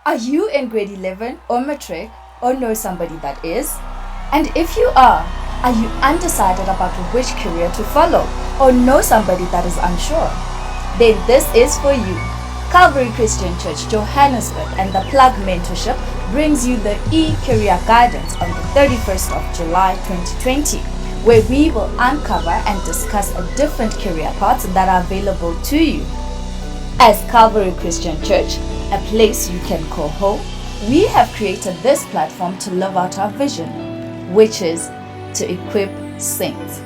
Are you in grade 11 or matric or know somebody that is? And if you are you undecided about which career to follow or know somebody that is unsure? Then this is for you. Calvary Christian Church, Johannesburg and the Plug Mentorship brings you the eCareer guidance on the 31st of July 2020, where we will uncover and discuss different career paths that are available to you. As Calvary Christian Church, a place you can call home, we have created this platform to live out our vision, which is to equip saints.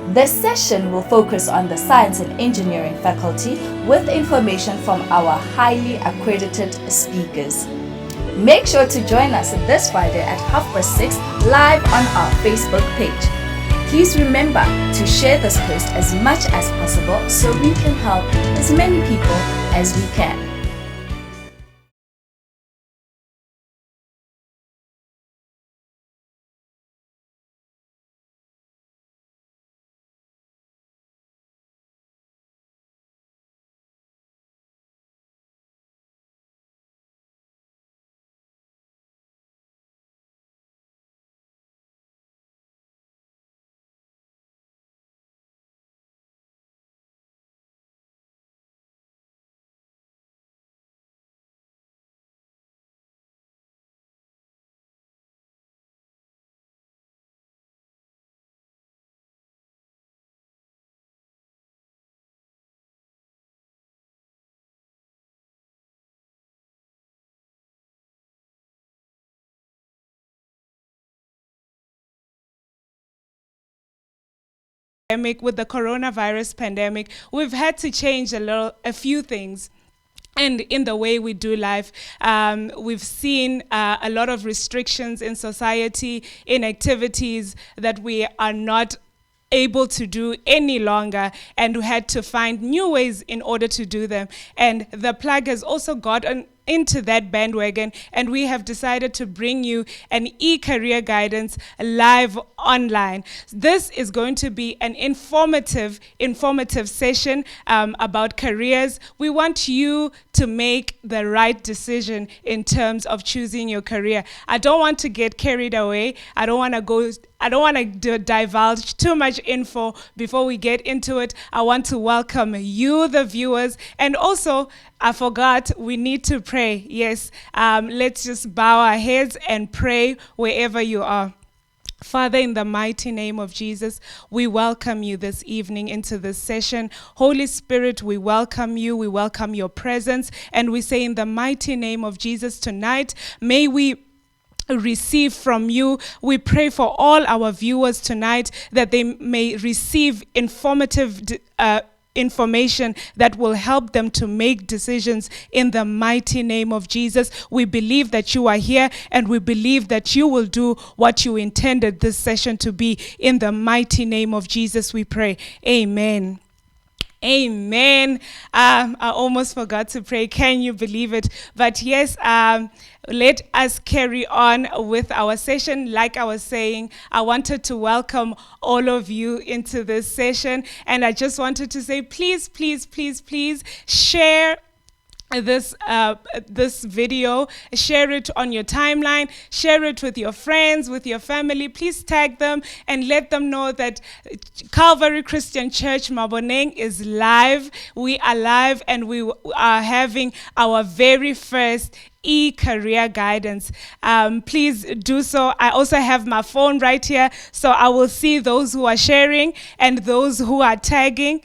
This session will focus on the science and engineering faculty with information from our highly accredited speakers. Make sure to join us this Friday at 6:30 live on our Facebook page. Please remember to share this post as much as possible so we can help as many people as we can. With the coronavirus pandemic, we've had to change a few things. And in the way we do life, we've seen a lot of restrictions in society, in activities that we are not able to do any longer, and we had to find new ways in order to do them. And the plug has also gotten into that bandwagon, and we have decided to bring you an e-career guidance live online. This is going to be an informative session about careers. We want you to make the right decision in terms of choosing your career. I don't want to get carried away. I don't want to divulge too much info before we get into it. I want to welcome you, the viewers, and also, I forgot, we need to pray. Yes, let's just bow our heads and pray wherever you are. Father, in the mighty name of Jesus, we welcome you this evening into this session. Holy Spirit, we welcome you. We welcome your presence. And we say in the mighty name of Jesus tonight, may we receive from you. We pray for all our viewers tonight that they may receive informative information that will help them to make decisions in the mighty name of Jesus. We believe that you are here, and we believe that you will do what you intended this session to be. In the mighty name of Jesus we pray. Amen. Amen. I almost forgot to pray. Can you believe it? But yes, let us carry on with our session. Like I was saying, I wanted to welcome all of you into this session. And I just wanted to say, please, please, please, please share this video, share it on your timeline, share it with your friends, with your family. Please tag them and let them know that Calvary Christian Church Maboneng is live. We are live, and we are having our very first e-career guidance. Please do so. I also have my phone right here, so I will see those who are sharing and those who are tagging.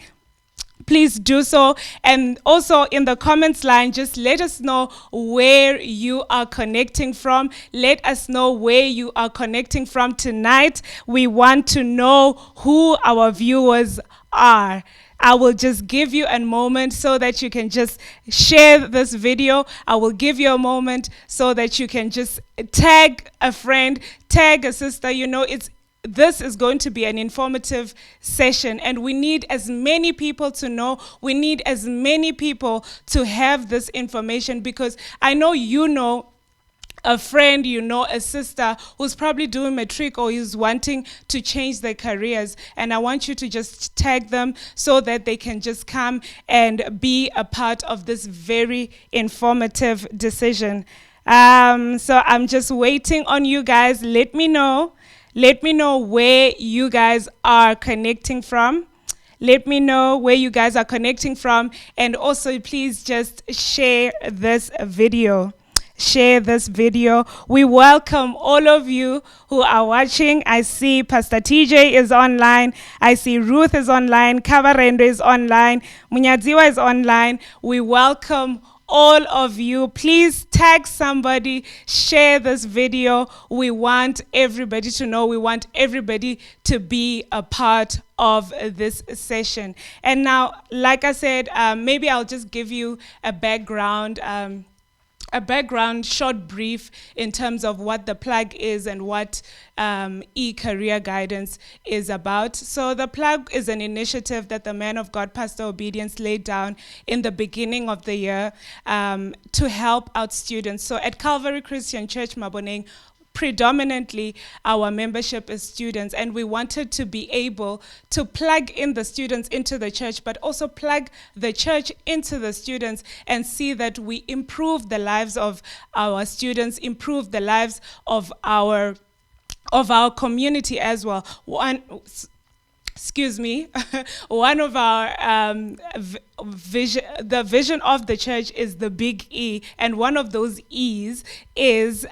Please do so. And also in the comments line, just let us know where you are connecting from. Let us know where you are connecting from tonight. We want to know who our viewers are. I will just give you a moment so that you can just share this video. I will give you a moment so that you can just tag a friend, tag a sister. You know, this is going to be an informative session, and we need as many people to know. We need as many people to have this information, because I know you know a friend, a sister who's probably doing matric or is wanting to change their careers, and I want you to just tag them so that they can just come and be a part of this very informative decision. So I'm just waiting on you guys. Let me know where you guys are connecting from. Let me know where you guys are connecting from, and also please just share this video. Share this video. We welcome all of you who are watching. I see Pastor TJ is online. I see Ruth is online. Kavarendo is online. Munyadziwa is online. We welcome all of you. Please tag somebody, share this video. We want everybody to know, we want everybody to be a part of this session. And now, like I said, maybe I'll just give you a background short brief in terms of what the plug is and what eCareer guidance is about. So the plug is an initiative that the man of God, Pastor Obedience, laid down in the beginning of the year to help out students. So at Calvary Christian Church, Maboneng, predominantly our membership is students, and we wanted to be able to plug in the students into the church, but also plug the church into the students and see that we improve the lives of our students, improve the lives of our community as well. One of our the vision of the church is the big E, and one of those E's is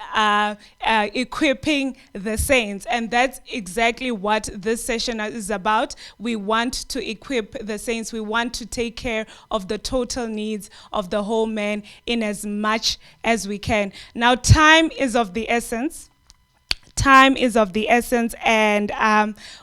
equipping the saints, and that's exactly what this session is about. We want to equip the saints. We want to take care of the total needs of the whole man in as much as we can. Now, time is of the essence. Time is of the essence, and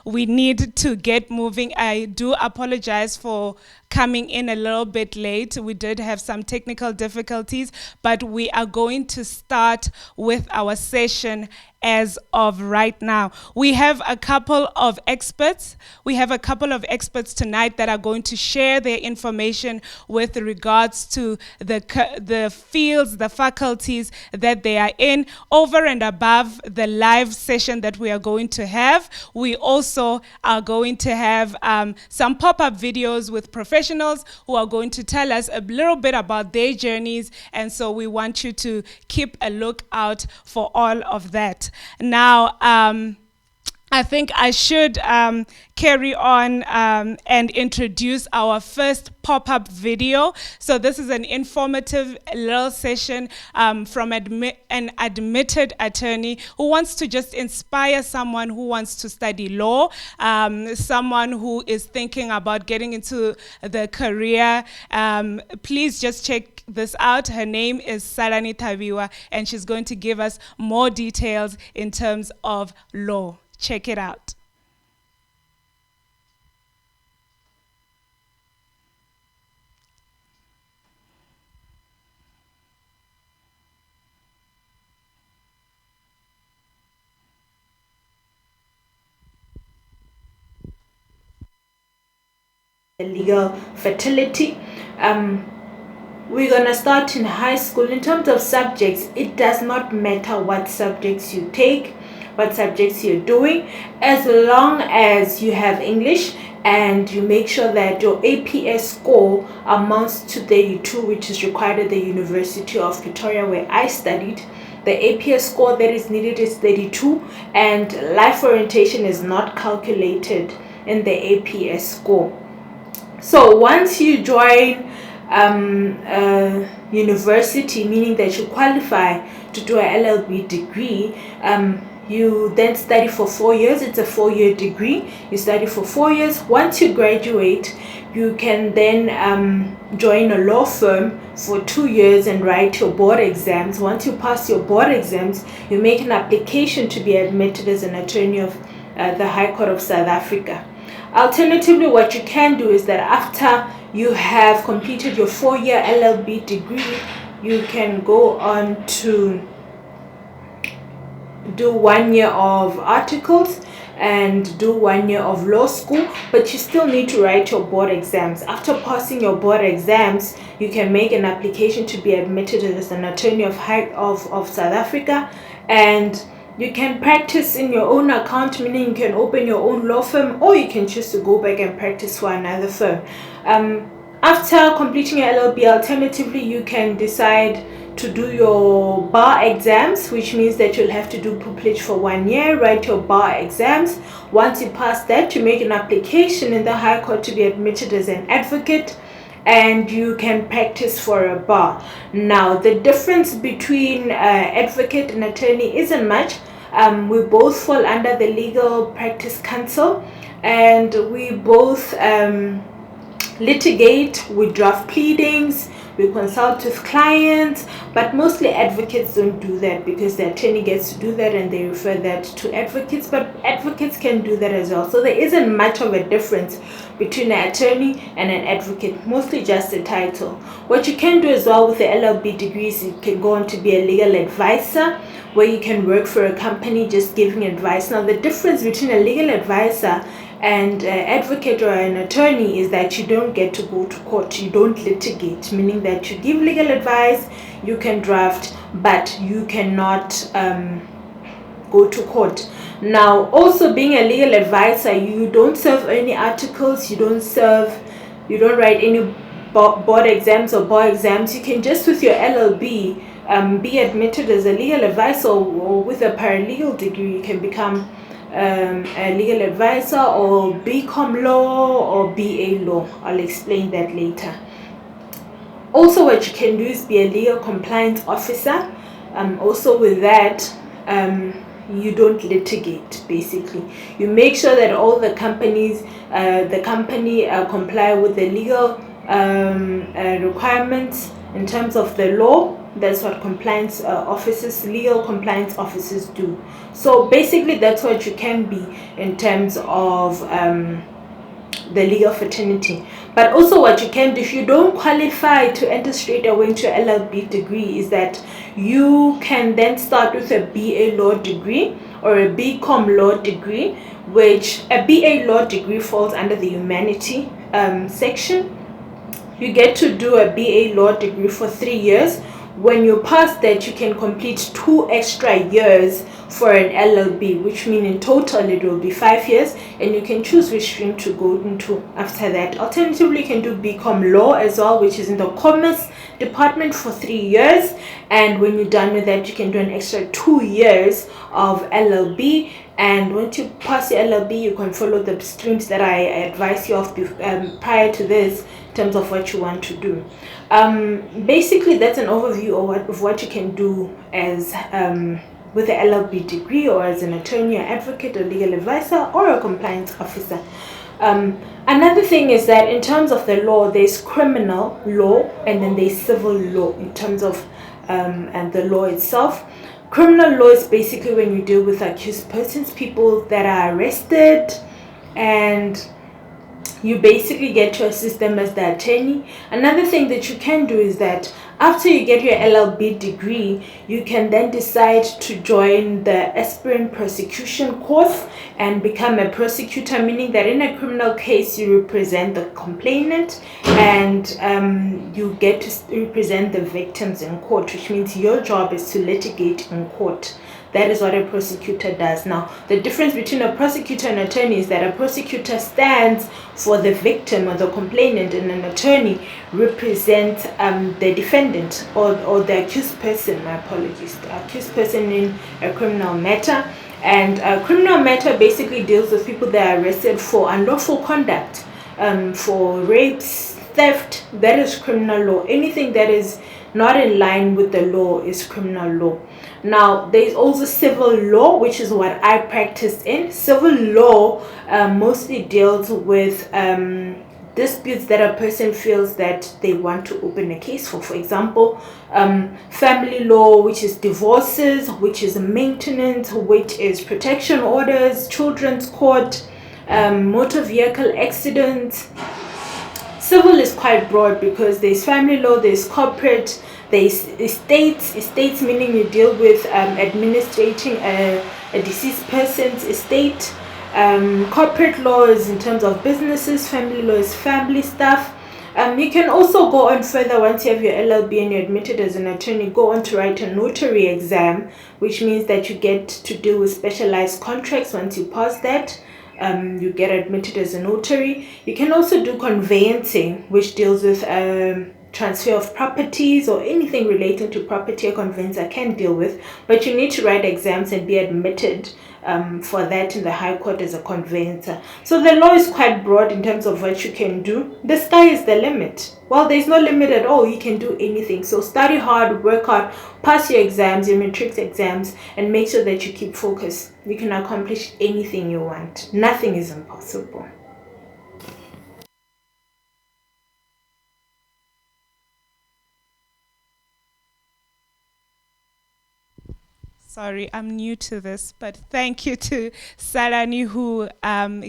we need to get moving. I do apologize for coming in a little bit late. We did have some technical difficulties, but we are going to start with our session as of right now. We have a couple of experts. We have a couple of experts tonight that are going to share their information with regards to the fields, the faculties that they are in, over and above the live session that we are going to have. We also are going to have some pop-up videos with professionals who are going to tell us a little bit about their journeys, and so we want you to keep a lookout for all of that. Now, I think I should carry on and introduce our first pop-up video. So this is an informative little session from an admitted attorney who wants to just inspire someone who wants to study law, someone who is thinking about getting into the career. Please just check this out. Her name is Sarani Taviwa, and she's going to give us more details in terms of law. Check it out. Legal fertility. We're going to start in high school. In terms of subjects, it does not matter what subjects you take, what subjects you're doing, as long as you have English and you make sure that your APS score amounts to 32, which is required at the University of Pretoria, where I studied. The APS score that is needed is 32, and life orientation is not calculated in the APS score. So once you join university, meaning that you qualify to do an LLB degree, you then study for 4 years. It's a 4-year degree. You study for 4 years. Once you graduate, you can then join a law firm for 2 years and write your board exams. Once you pass your board exams, you make an application to be admitted as an attorney of the High Court of South Africa. Alternatively, what you can do is that after you have completed your 4-year LLB degree, you can go on to do 1 year of articles and do 1 year of law school, but you still need to write your board exams. After passing your board exams, you can make an application to be admitted as an attorney of South Africa, and you can practice in your own account, meaning you can open your own law firm, or you can choose to go back and practice for another firm. After completing your LLB, alternatively, you can decide to do your bar exams, which means that you'll have to do pupillage for 1 year, write your bar exams. Once you pass that, you make an application in the High Court to be admitted as an advocate, and you can practice for a bar. Now, the difference between advocate and attorney isn't much. We both fall under the Legal Practice Council, and we both litigate, we draft pleadings, we consult with clients, but mostly advocates don't do that because the attorney gets to do that and they refer that to advocates, but advocates can do that as well. So there isn't much of a difference between an attorney and an advocate, mostly just the title. What you can do as well with the LLB degrees, you can go on to be a legal advisor, where you can work for a company just giving advice. Now, the difference between a legal advisor and advocate or an attorney is that you don't get to go to court, you don't litigate, meaning that you give legal advice, you can draft, but you cannot go to court. Now, also being a legal advisor, you don't serve any articles, you don't write any board exams or bar exams. You can just, with your LLB, be admitted as a legal advisor, or with a paralegal degree you can become a legal advisor, or BCom law or BA law. I'll explain that later. Also, what you can do is be a legal compliance officer. Also with that, you don't litigate. Basically, you make sure that all the company comply with the legal requirements in terms of the law. That's what compliance officers, legal compliance officers do. So basically that's what you can be in terms of the legal fraternity. But also what you can do, if you don't qualify to enter straight away into your LLB degree, is that you can then start with a BA law degree or a BCom law degree, which a BA law degree falls under the humanity section. You get to do a BA law degree for 3 years. When you pass that, you can complete 2 extra years for an LLB, which means in total it will be 5 years, and you can choose which stream to go into after that. Alternatively, you can do BCom law as well, which is in the commerce department, for 3 years, and when you're done with that, you can do an extra 2 years of LLB. And once you pass your LLB, you can follow the streams that I advise you of prior to this, in terms of what you want to do. Basically, that's an overview of what you can do as with the LLB degree, or as an attorney, or advocate, or legal advisor, or a compliance officer. Another thing is that in terms of the law, there's criminal law and then there's civil law in terms of and the law itself. Criminal law is basically when you deal with accused persons, people that are arrested, and you basically get to assist them as the attorney. Another thing that you can do is that after you get your LLB degree, you can then decide to join the aspirant prosecution course and become a prosecutor, meaning that in a criminal case you represent the complainant, and you get to represent the victims in court, which means your job is to litigate in court. That is what a prosecutor does. Now, the difference between a prosecutor and attorney is that a prosecutor stands for the victim or the complainant, and an attorney represents the defendant or the accused person. My apologies. The accused person in a criminal matter. And a criminal matter basically deals with people that are arrested for unlawful conduct, for rapes, theft. That is criminal law. Anything that is not in line with the law is criminal law. Now, there's also civil law, which is what I practiced in. Civil law mostly deals with disputes that a person feels that they want to open a case for. For example, family law, which is divorces, which is maintenance, which is protection orders, children's court, motor vehicle accidents. Civil is quite broad because there's family law, there's corporate, There's estates meaning you deal with administrating a deceased person's estate. Corporate laws in terms of businesses, family laws, family stuff. You can also go on further once you have your LLB and you're admitted as an attorney, go on to write a notary exam, which means that you get to deal with specialized contracts. Once you pass that, you get admitted as a notary. You can also do conveyancing, which deals with transfer of properties or anything relating to property. A conveyancer can deal with, but you need to write exams and be admitted for that in the High Court as a conveyancer. So the law is quite broad in terms of what you can do. The sky is the limit. Well, there's no limit at all. You can do anything. So study hard, work hard, pass your exams, your matrics exams, and make sure that you keep focused. You can accomplish anything you want. Nothing is impossible. Sorry, I'm new to this, but thank you to Sarani who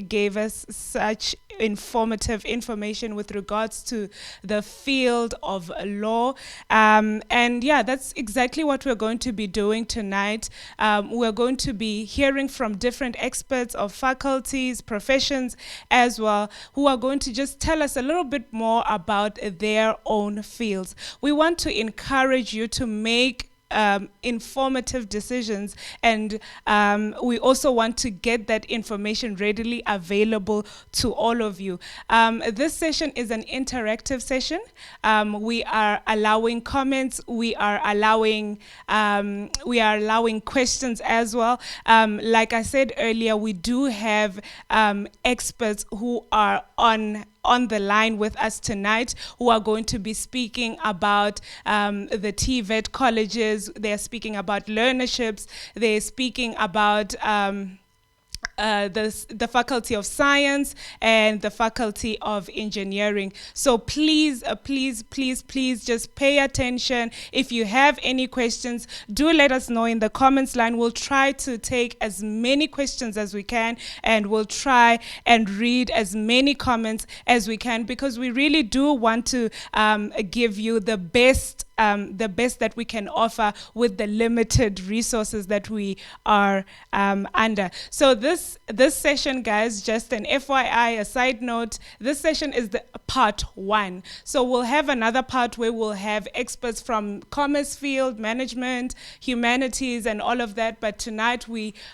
gave us such informative information with regards to the field of law. And yeah, that's exactly what we're going to be doing tonight. We're going to be hearing from different experts of faculties, professions as well, who are going to just tell us a little bit more about their own fields. We want to encourage you to make informative decisions, and we also want to get that information readily available to all of you. This session is an interactive session. We are allowing comments. We are allowing questions as well. Like I said earlier, we do have experts who are on the line with us tonight, who are going to be speaking about the TVET colleges. They're speaking about learnerships. They're speaking about the Faculty of Science and the Faculty of Engineering. So please, please just pay attention. If you have any questions, do let us know in the comments line. We'll try to take as many questions as we can, and we'll try and read as many comments as we can, because we really do want to give you the best that we can offer with the limited resources that we are under. So this session, guys, just an FYI, a side note, this session is the part 1. So we'll have another part where we'll have experts from commerce field, management, humanities, and all of that. But tonight,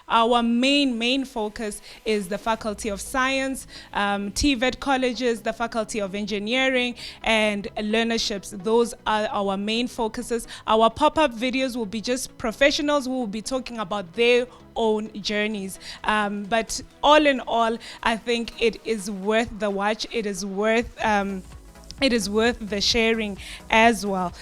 our main focus is the Faculty of Science, TVET colleges, the Faculty of Engineering, and learnerships. Those are our main focuses. Our pop-up videos will be just professionals who will be talking about their own journeys. But all in all, I think it is worth the watch. It is worth the sharing as well.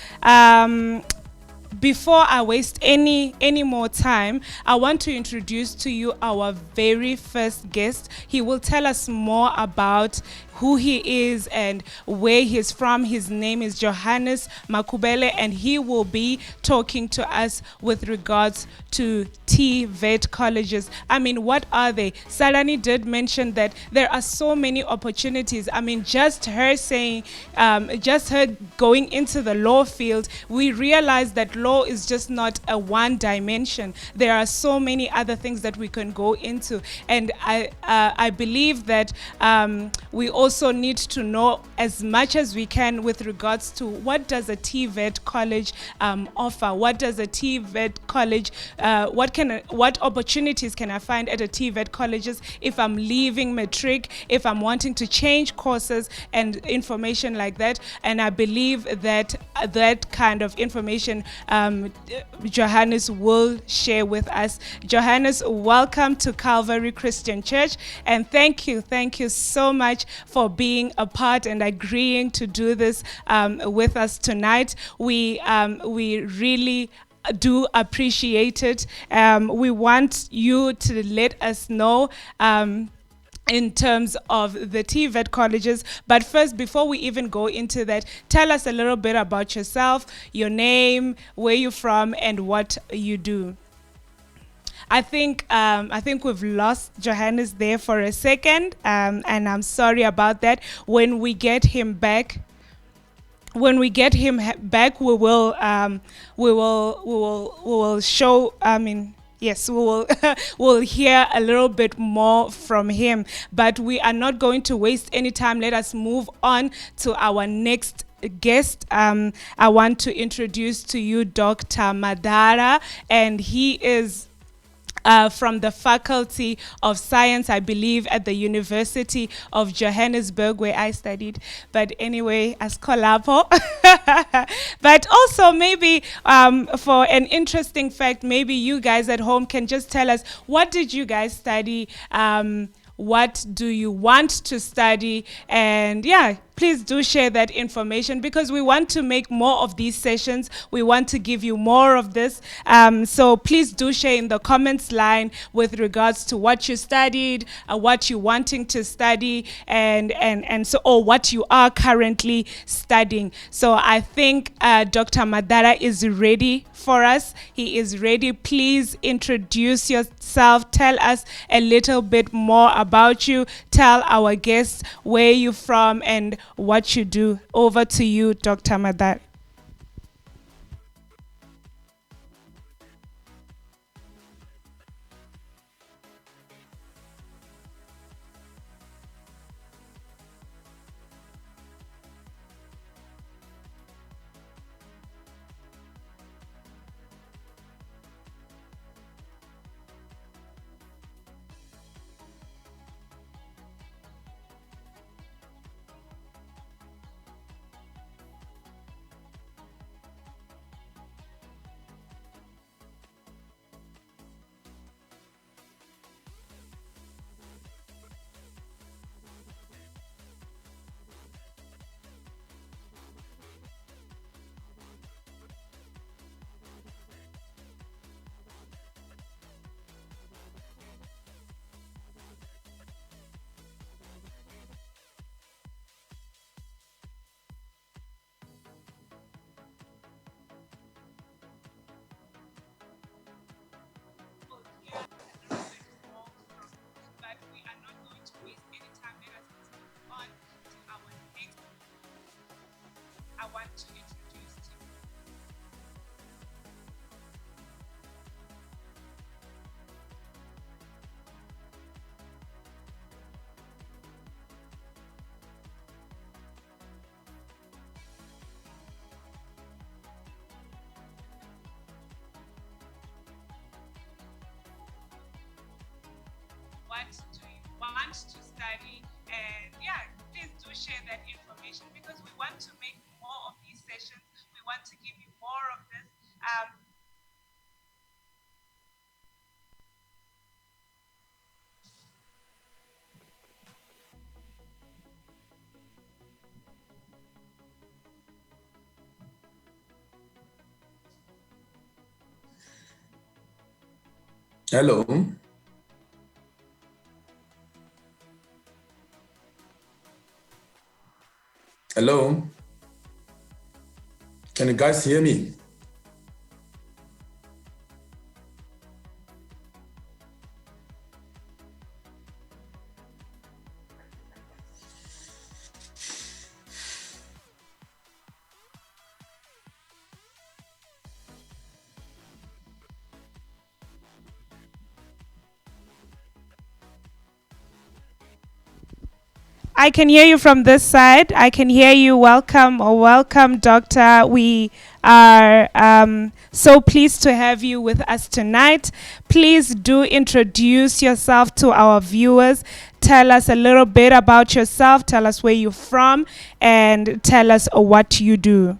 Before I waste any more time, I want to introduce to you our very first guest. He will tell us more about who he is and where he's from. His name is Johannes Makubele, and he will be talking to us with regards to TVET colleges. I mean, what are they? Salani did mention that there are so many opportunities. I mean, just her going into the law field, we realize that law is just not a one dimension. There are so many other things that we can go into, and I believe that we also need to know as much as we can with regards to what does a TVET college offer. What does a TVET college, what opportunities can I find at a TVET colleges if I'm leaving matric, if I'm wanting to change courses and information like that. And I believe that that kind of information Johannes will share with us. Johannes, welcome to Calvary Christian Church, and thank you so much for being a part and agreeing to do this with us tonight. We really do appreciate it. We want you to let us know in terms of the TVET colleges. But first, before we even go into that, tell us a little bit about yourself, your name, where you're from, and what you do. I think we've lost Johannes there for a second, and I'm sorry about that. When we get him back, when we get him back, we will show. I mean, yes, we will we'll hear a little bit more from him. But we are not going to waste any time. Let us move on to our next guest. I want to introduce to you Dr. Madara, and he is from the Faculty of Science, I believe, at the University of Johannesburg, where I studied. But anyway, as Kolapo. But also maybe for an interesting fact, maybe you guys at home can just tell us, what did you guys study? What do you want to study? And yeah, please do share that information, because we want to make more of these sessions. We want to give you more of this. So please do share in the comments line with regards to what you studied, what you're wanting to study, and so, or what you are currently studying. So I think Dr. Madara is ready for us. He is ready. Please introduce yourself. Tell us a little bit more about you. Tell our guests where you're from and what you do. Over to you, Dr. Madara. I want to introduce to you. What do you want to study? And yeah, please do share that information, because we want to make more of these sessions. We want to give you more of this. Hello. Hello. Can you guys hear me? I can hear you from this side. I can hear you. Welcome, Doctor. We are so pleased to have you with us tonight. Please do introduce yourself to our viewers. Tell us a little bit about yourself. Tell us where you're from, and tell us what you do.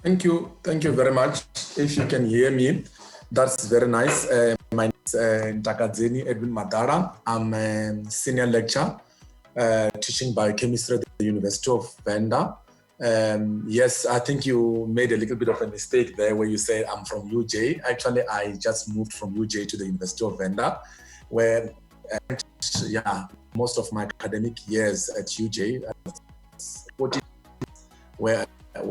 Thank you. Thank you very much. If you can hear me, that's very nice. My name is Ntakadzeni Edwin Madara. I'm a senior lecturer teaching biochemistry at the University of Venda. Yes, I think you made a little bit of a mistake there where you said I'm from UJ. Actually, I just moved from UJ to the University of Venda, where most of my academic years at UJ, 14, where I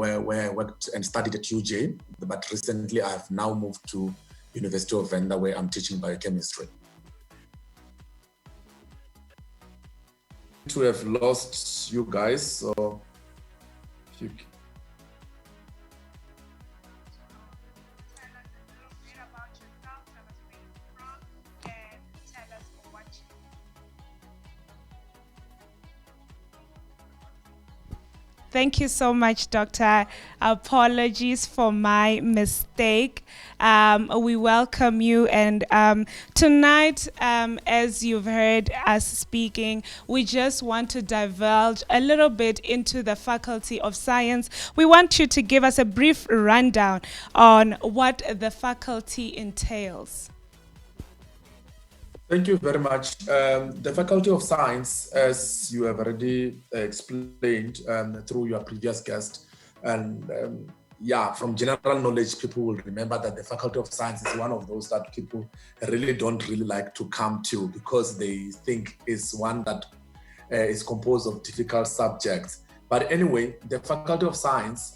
worked and studied at UJ, but recently I have now moved to University of Venda, where I'm teaching biochemistry. To have lost you guys, so If you Thank you so much, Doctor. Apologies for my mistake. We welcome you. And tonight, as you've heard us speaking, we just want to divulge a little bit into the Faculty of Science. We want you to give us a brief rundown on what the faculty entails. Thank you very much. The Faculty of Science, as you have already explained through your previous guest, and from general knowledge, people will remember that the Faculty of Science is one of those that people don't really like to come to because they think is one that is composed of difficult subjects. But anyway, the Faculty of Science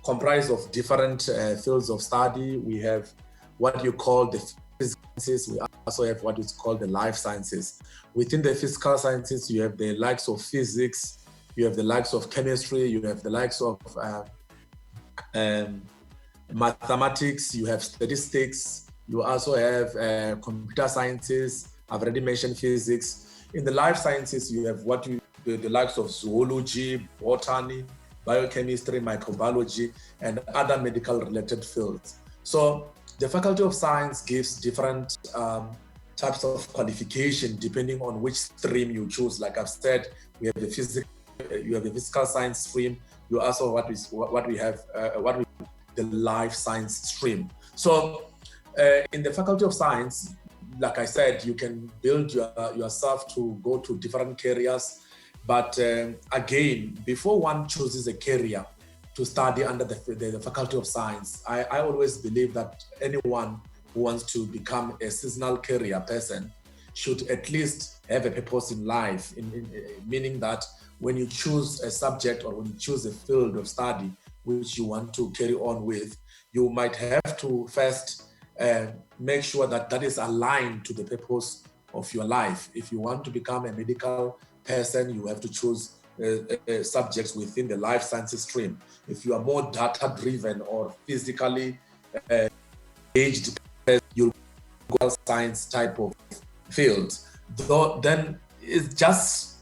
comprises of different fields of study. We have what you call the physical sciences. We also have what is called the life sciences. Within the physical sciences, you have the likes of physics, you have the likes of chemistry, you have the likes of mathematics, you have statistics, you also have computer sciences. I've already mentioned physics. In the life sciences, you have the likes of zoology, botany, biochemistry, microbiology, and other medical related fields. So the Faculty of Science gives different types of qualification depending on which stream you choose. Like I've said, we have the physical science stream. You also the life science stream. So in the Faculty of Science, like I said, you can build yourself to go to different careers. But again, before one chooses a career to study under the Faculty of Science, I always believe that anyone who wants to become a seasonal career person should at least have a purpose in life, meaning that when you choose a subject or when you choose a field of study which you want to carry on with, you might have to first make sure that that is aligned to the purpose of your life. If you want to become a medical person, you have to choose subjects within the life sciences stream. If you are more data-driven or physically engaged, you'll go science type of field. Then it's just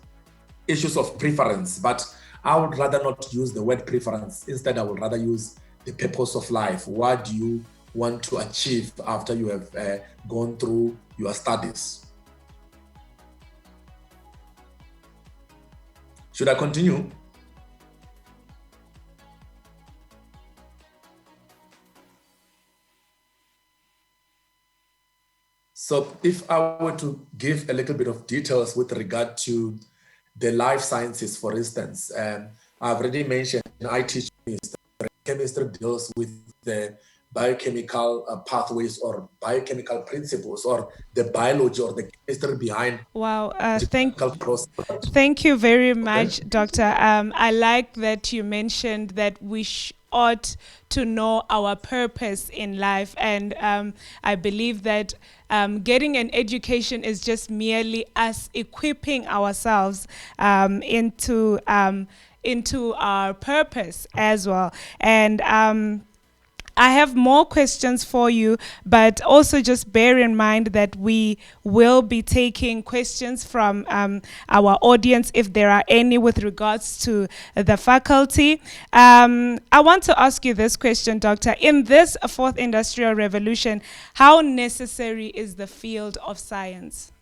issues of preference. But I would rather not use the word preference. Instead, I would rather use the purpose of life. What do you want to achieve after you have gone through your studies? Should I continue? So if I were to give a little bit of details with regard to the life sciences, for instance, I've already mentioned I teach chemistry deals with the biochemical pathways or biochemical principles or the biology or the chemistry behind. Wow, thank you very much, okay, Doctor. I like that you mentioned that we ought to know our purpose in life, and I believe that getting an education is just merely us equipping ourselves into our purpose as well. And I have more questions for you, but also just bear in mind that we will be taking questions from our audience if there are any with regards to the faculty. I want to ask you this question, Doctor. In this fourth industrial revolution, how necessary is the field of science?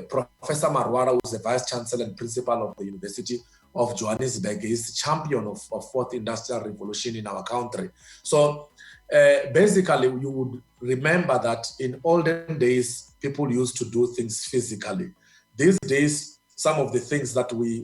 Professor Marwara, who is the Vice Chancellor and Principal of the University of Johannesburg, is champion of fourth industrial revolution in our country. So basically, you would remember that in olden days, people used to do things physically. These days, some of the things that we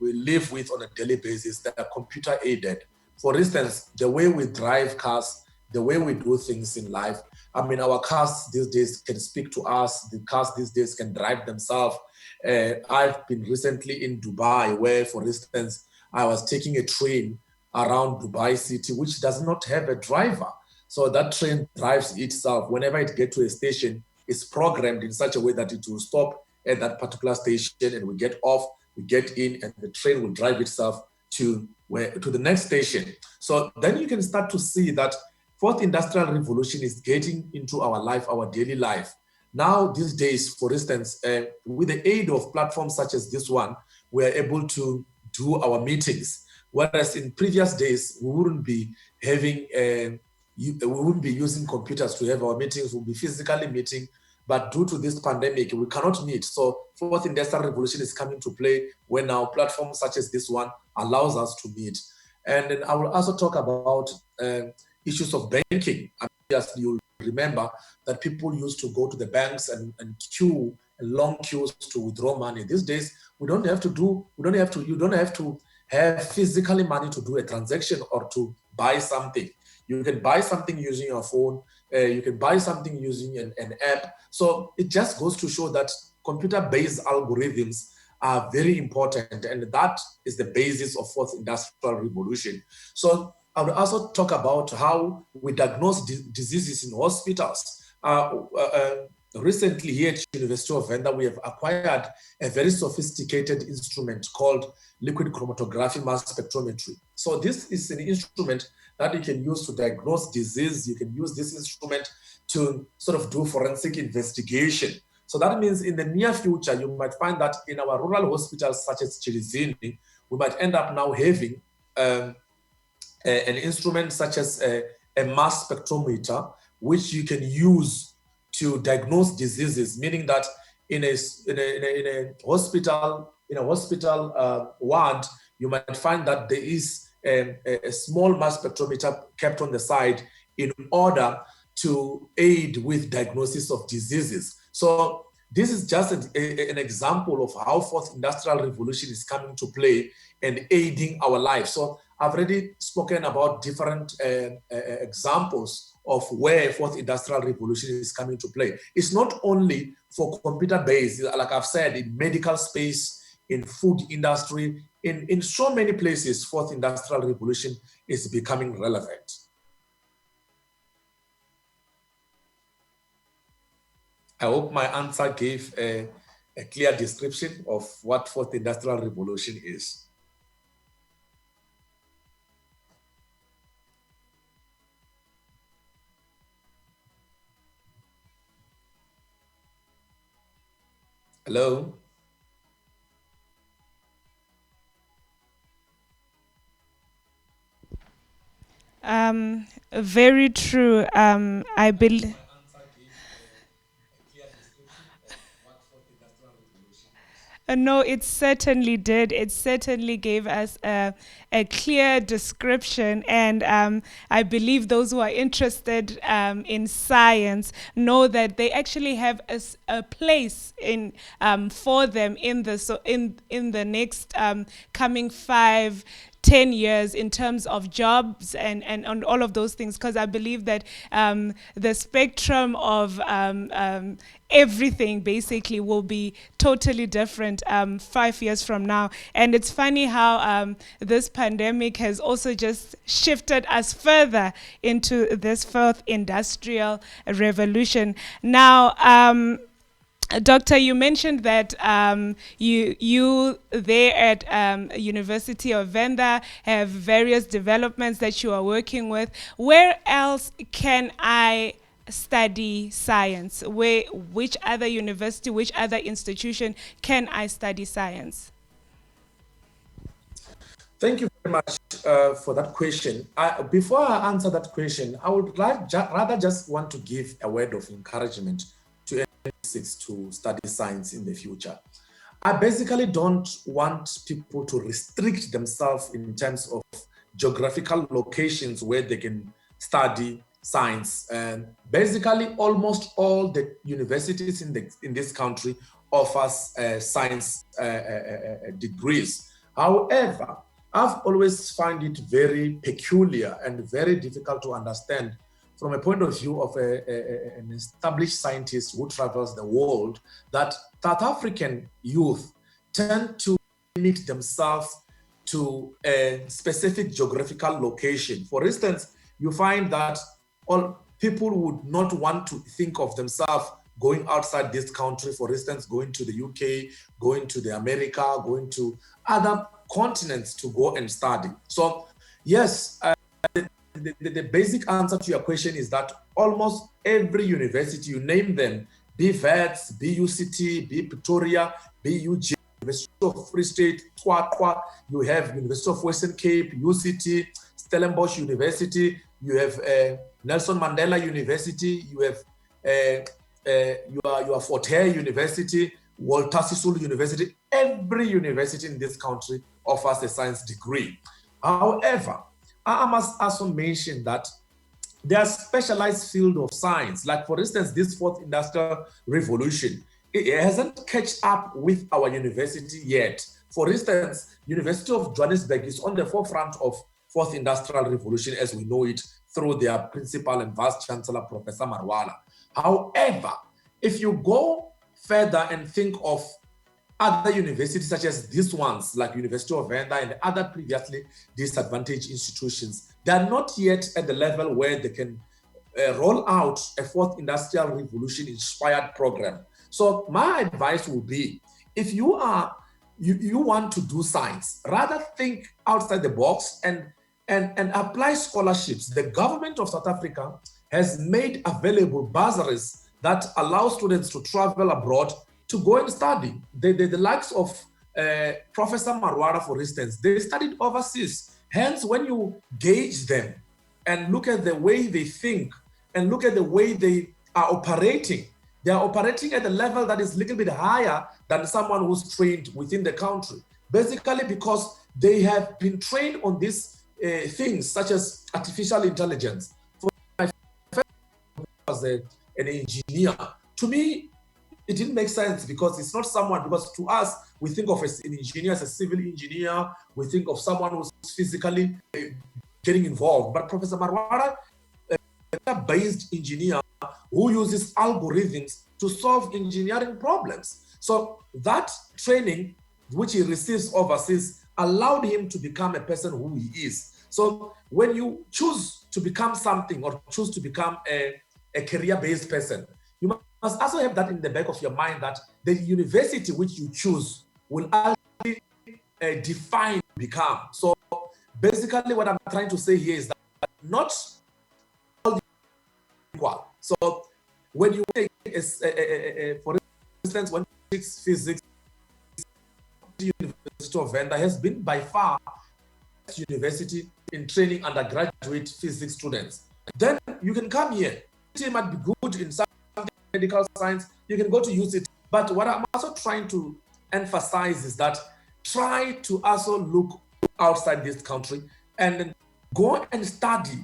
live with on a daily basis that are computer aided. For instance, the way we drive cars, the way we do things in life. I mean, our cars these days can speak to us. The cars these days can drive themselves. I've been recently in Dubai, where, for instance, I was taking a train around Dubai city, which does not have a driver. So that train drives itself. Whenever it gets to a station, it's programmed in such a way that it will stop at that particular station, and we get off, we get in, and the train will drive itself to the next station. So then you can start to see that fourth industrial revolution is getting into our life, our daily life. Now, these days, for instance, with the aid of platforms such as this one, we are able to do our meetings. Whereas in previous days, we wouldn't be having, we wouldn't be using computers to have our meetings. We'll be physically meeting. But due to this pandemic, we cannot meet. So fourth industrial revolution is coming to play when now platforms such as this one allows us to meet. And then I will also talk about issues of banking. As you remember that people used to go to the banks and queue, long queues to withdraw money. These days, you don't have to have physically money to do a transaction or to buy something. You can buy something using your phone. You can buy something using an app. So it just goes to show that computer-based algorithms are very important, and that is the basis of fourth industrial revolution. So I will also talk about how we diagnose diseases in hospitals. Recently here at University of Venda, we have acquired a very sophisticated instrument called liquid chromatography mass spectrometry. So this is an instrument that you can use to diagnose disease. You can use this instrument to sort of do forensic investigation. So that means in the near future, you might find that in our rural hospitals such as Chilizini, we might end up now having an instrument such as a mass spectrometer, which you can use to diagnose diseases, meaning that in a hospital ward, you might find that there is a small mass spectrometer kept on the side in order to aid with diagnosis of diseases. So this is just an example of how fourth industrial revolution is coming to play and aiding our life. So I've already spoken about different examples of where fourth industrial revolution is coming to play. It's not only for computer-based, like I've said, in medical space, in food industry, in so many places, fourth industrial revolution is becoming relevant. I hope my answer gave a clear description of what fourth industrial revolution is. Hello? Very true. I believe. No, it certainly did. It certainly gave us a clear description. And I believe those who are interested in science know that they actually have a place in for them in the next coming 5-10 years in terms of jobs and on all of those things, because I believe that the spectrum of everything basically will be totally different 5 years from now. And it's funny how this pandemic has also just shifted us further into this fourth industrial revolution. Now, Doctor, you mentioned that you there at University of Venda have various developments that you are working with. Where else can I study science? Which other university, which other institution can I study science? Thank you very much for that question. Before I answer that question, I would rather just want to give a word of encouragement to to study science in the future. I basically don't want people to restrict themselves in terms of geographical locations where they can study science. And basically, almost all the universities in this country offers science degrees. However, I've always found it very peculiar and very difficult to understand from a point of view of an established scientist who travels the world, that South African youth tend to limit themselves to a specific geographical location. For instance, you find that all people would not want to think of themselves going outside this country, for instance, going to the UK, going to the America, going to other continents to go and study. So yes, the basic answer to your question is that almost every university, you name them, be Wits, be UCT, be Pretoria, be UG, University of Free State, Twatwa, you have University of Western Cape, UCT, Stellenbosch University, you have Nelson Mandela University, you have your Fort Hare University, Walter Sisulu University. Every university in this country offers a science degree. However, I must also mention that there are specialized fields of science, like for instance, this fourth industrial revolution. It hasn't catch up with our university yet. For instance, University of Johannesburg is on the forefront of fourth industrial revolution as we know it through their principal and vice chancellor, Professor Marwala. However, if you go further and think of other universities such as these ones, like University of Venda and other previously disadvantaged institutions, they are not yet at the level where they can roll out a fourth industrial revolution inspired program. So my advice would be, if you want to do science, rather think outside the box and apply scholarships. The government of South Africa has made available bursaries that allow students to travel abroad to go and study. The likes of Professor Marwara, for instance, they studied overseas. Hence, when you gauge them and look at the way they think and look at the way they are operating at a level that is a little bit higher than someone who's trained within the country. Basically because they have been trained on these things such as artificial intelligence. For my first was an engineer. To me, it didn't make sense because it's not someone, because to us, we think of an engineer as a civil engineer, we think of someone who's physically getting involved. But Professor Marwara, a based engineer who uses algorithms to solve engineering problems. So that training, which he receives overseas, allowed him to become a person who he is. So when you choose to become something or choose to become a career-based person, you must also have that in the back of your mind that the university which you choose will actually define become. So basically what I'm trying to say here is that not all equal. So when you take, for instance, when you take physics, the University of Venda has been by far the best university in training undergraduate physics students. Then you can come here. It might be good in some medical science, you can go to use it. But what I'm also trying to emphasize is that try to also look outside this country and go and study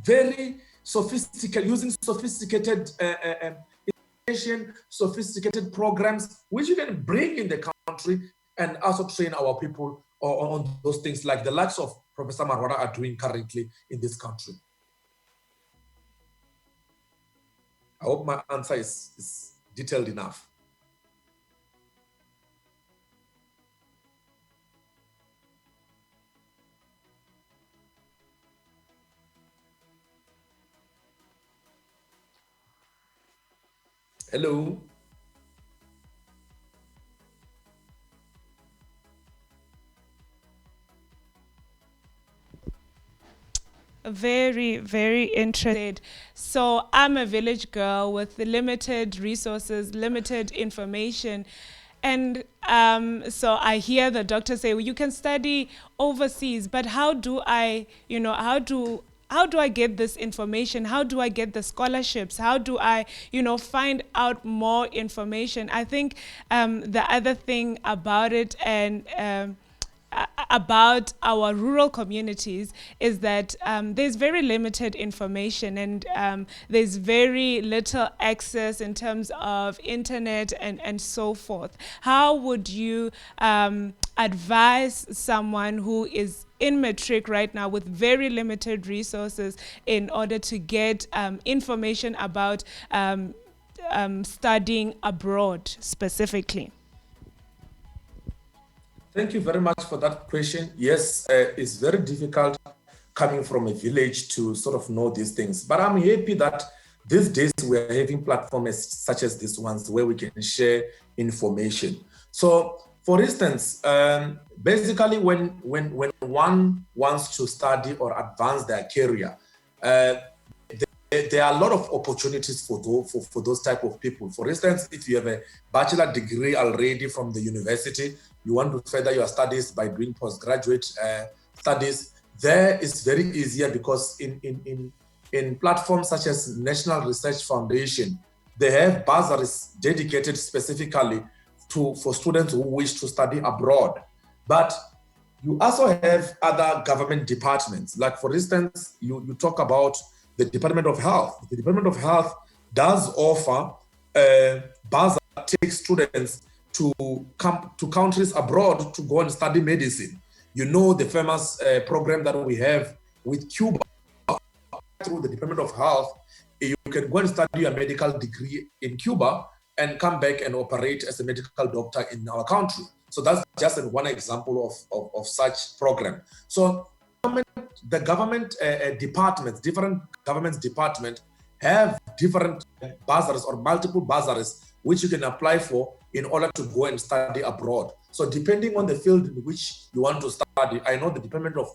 very sophisticated, using sophisticated education, sophisticated programs, which you can bring in the country and also train our people on those things like the likes of Professor Marwara are doing currently in this country. I hope my answer is detailed enough. Hello. Very, very interested. So I'm a village girl with limited resources, limited information. And so I hear the doctor say, well, you can study overseas, but how do I get this information? How do I get the scholarships? How do I, find out more information? I think the other thing about it and about our rural communities is that there's very limited information and there's very little access in terms of internet and so forth. How would you advise someone who is in matric right now with very limited resources in order to get information about studying abroad specifically? Thank you very much for that question. Yes, it's very difficult coming from a village to sort of know these things. But I'm happy that these days we're having platforms such as these ones where we can share information. So, for instance, basically when one wants to study or advance their career, there are a lot of opportunities for those type of people. For instance, if you have a bachelor degree already from the university, you want to further your studies by doing postgraduate studies, there is very easier because in platforms such as National Research Foundation, they have bursaries dedicated specifically for students who wish to study abroad. But you also have other government departments. Like, for instance, you talk about the Department of Health. The Department of Health does offer bursary that takes students to come to countries abroad to go and study medicine. You know the famous program that we have with Cuba. Through the Department of Health, you can go and study a medical degree in Cuba and come back and operate as a medical doctor in our country. So that's just one example of such program. So the government departments, different government departments have different bursaries or multiple bursaries which you can apply for in order to go and study abroad. So depending on the field in which you want to study, I know the Department of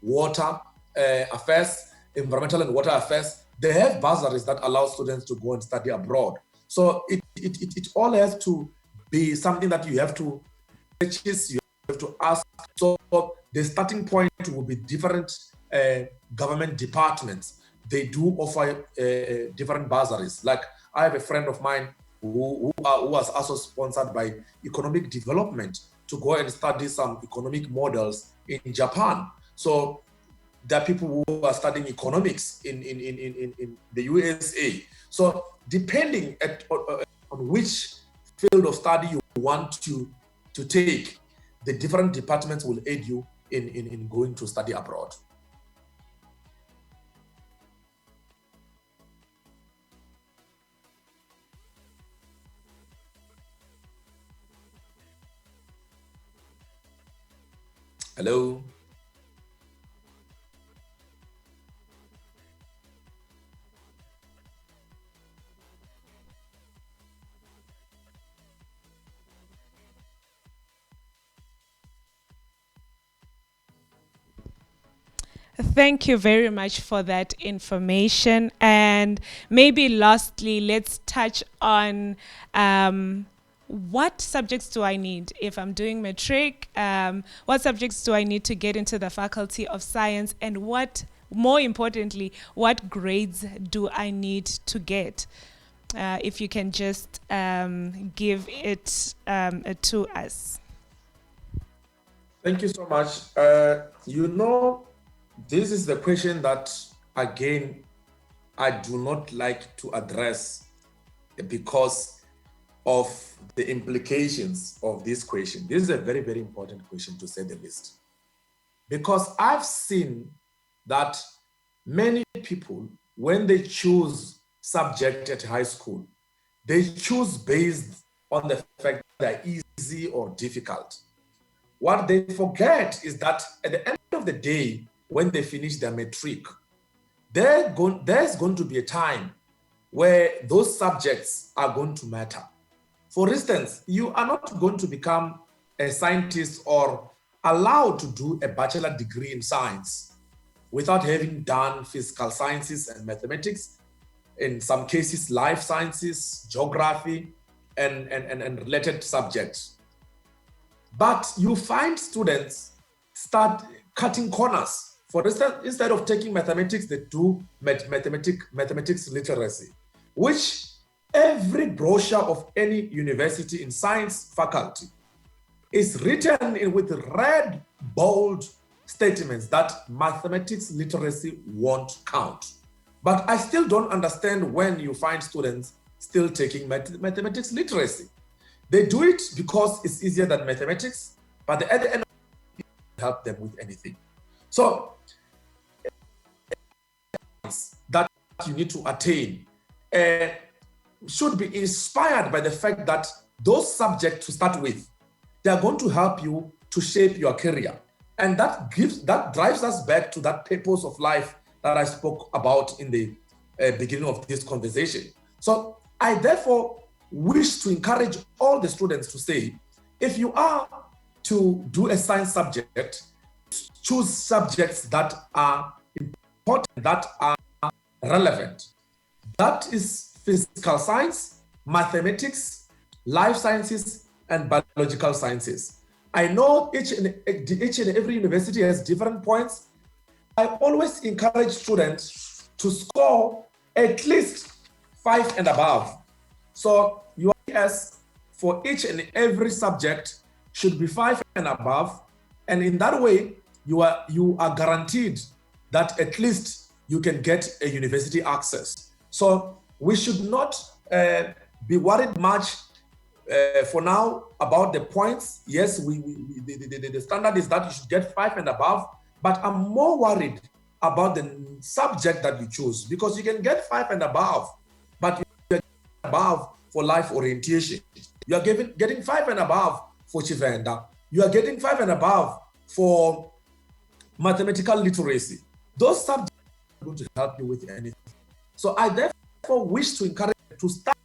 Water Affairs, Environmental and Water Affairs, they have bursaries that allow students to go and study abroad. So it all has to be something that you have to purchase, you have to ask. So the starting point will be different government departments. They do offer different bursaries. Like, I have a friend of mine who was also sponsored by economic development to go and study some economic models in Japan. So there are people who are studying economics in the USA. So depending on which field of study you want to take, the different departments will aid you in going to study abroad. Hello? Thank you very much for that information. And maybe lastly, let's touch on what subjects do I need if I'm doing matric? What subjects do I need to get into the Faculty of Science? And what, more importantly, what grades do I need to get? If you can just give it to us. Thank you so much. This is the question that, again, I do not like to address because of the implications of this question. This is a very, very important question, to say the least. Because I've seen that many people, when they choose subject at high school, they choose based on the fact that they're easy or difficult. What they forget is that at the end of the day, when they finish their matric, there's going to be a time where those subjects are going to matter. For instance, you are not going to become a scientist or allowed to do a bachelor degree in science without having done physical sciences and mathematics, in some cases life sciences, geography, and related subjects. But you find students start cutting corners. For instance, instead of taking mathematics, they do mathematics literacy, which every brochure of any university in science faculty is written in with red, bold statements that mathematics literacy won't count. But I still don't understand when you find students still taking mathematics literacy. They do it because it's easier than mathematics, but at the end, help them with anything. So that you need to attain should be inspired by the fact that those subjects to start with, they are going to help you to shape your career. And that drives us back to that purpose of life that I spoke about in the beginning of this conversation. So I therefore wish to encourage all the students to say, if you are to do a science subject, choose subjects that are important, that are relevant. That is physical science, mathematics, life sciences, and biological sciences. I know each and every university has different points. I always encourage students to score at least 5 and above. So your PS for each and every subject should be 5 and above. And in that way, you are guaranteed that at least you can get a university access. So we should not be worried much for now about the points. Yes, the standard is that you should get 5 and above, but I'm more worried about the subject that you choose, because you can get 5 and above, but you're above for life orientation. You are getting 5 and above for Chivenda. You are getting 5 and above for mathematical literacy. Those subjects are going to help you with anything. So I therefore wish to encourage you to start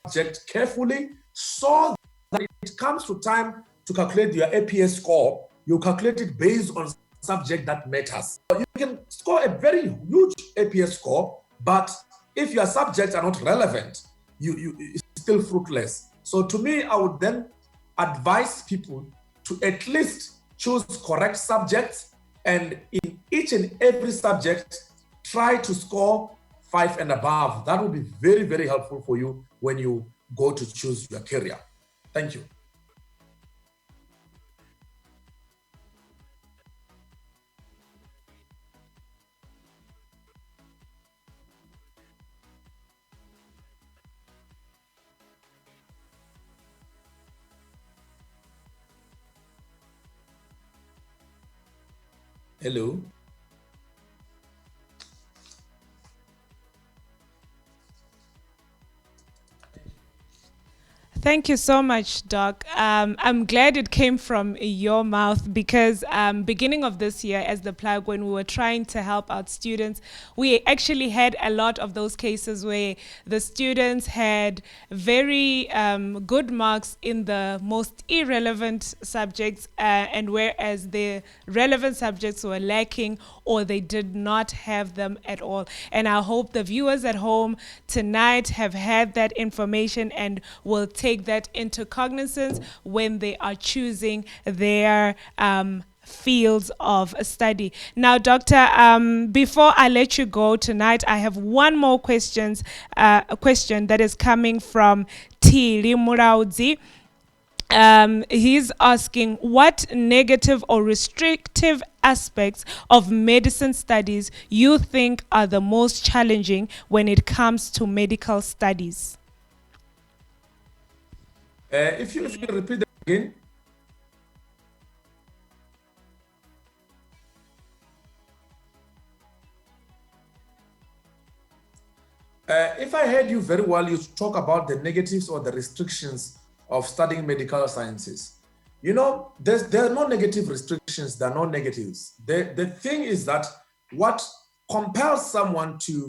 subject carefully, so that when it comes to time to calculate your APS score, you calculate it based on subject that matters. You can score a very huge APS score, but if your subjects are not relevant, it's still fruitless. So to me, I would then advise people to at least choose correct subjects, and in each and every subject, try to score 5 and above. That will be very, very helpful for you when you go to choose your career. Thank you. Hello. Thank you so much, Doc. I'm glad it came from your mouth, because beginning of this year, as the plug, when we were trying to help out students, we actually had a lot of those cases where the students had very good marks in the most irrelevant subjects, and whereas the relevant subjects were lacking, or they did not have them at all. And I hope the viewers at home tonight have had that information and will take that into cognizance when they are choosing their fields of study. Now, Doctor, before I let you go tonight, I have one more question that is coming from Tili Muraudzi. He's asking, what negative or restrictive aspects of medicine studies you think are the most challenging when it comes to medical studies? If you repeat that again. If I heard you very well, you talk about the negatives or the restrictions of studying medical sciences. You know, there are no negative restrictions, there are no negatives. The thing is that what compels someone to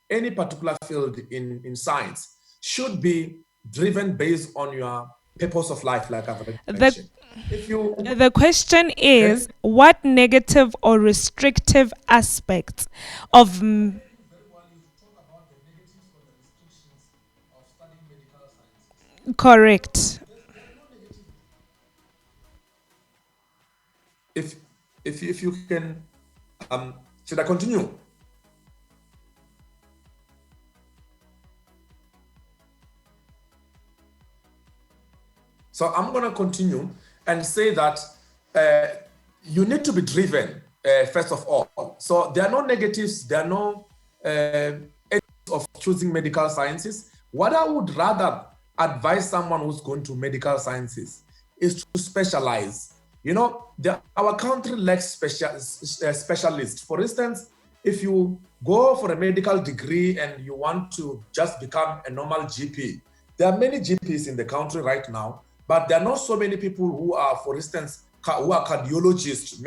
any particular field in science should be driven based on your purpose of life, like I've already mentioned. The question is, what negative or restrictive aspects of correct. If you can, should I continue? So I'm going to continue and say that you need to be driven, first of all. So there are no negatives, there are no of choosing medical sciences. What I would rather advise someone who's going to medical sciences is to specialize. You know, our country lacks specialists. For instance, if you go for a medical degree and you want to just become a normal GP, there are many GPs in the country right now, but there are not so many people who are, for instance, who are cardiologists,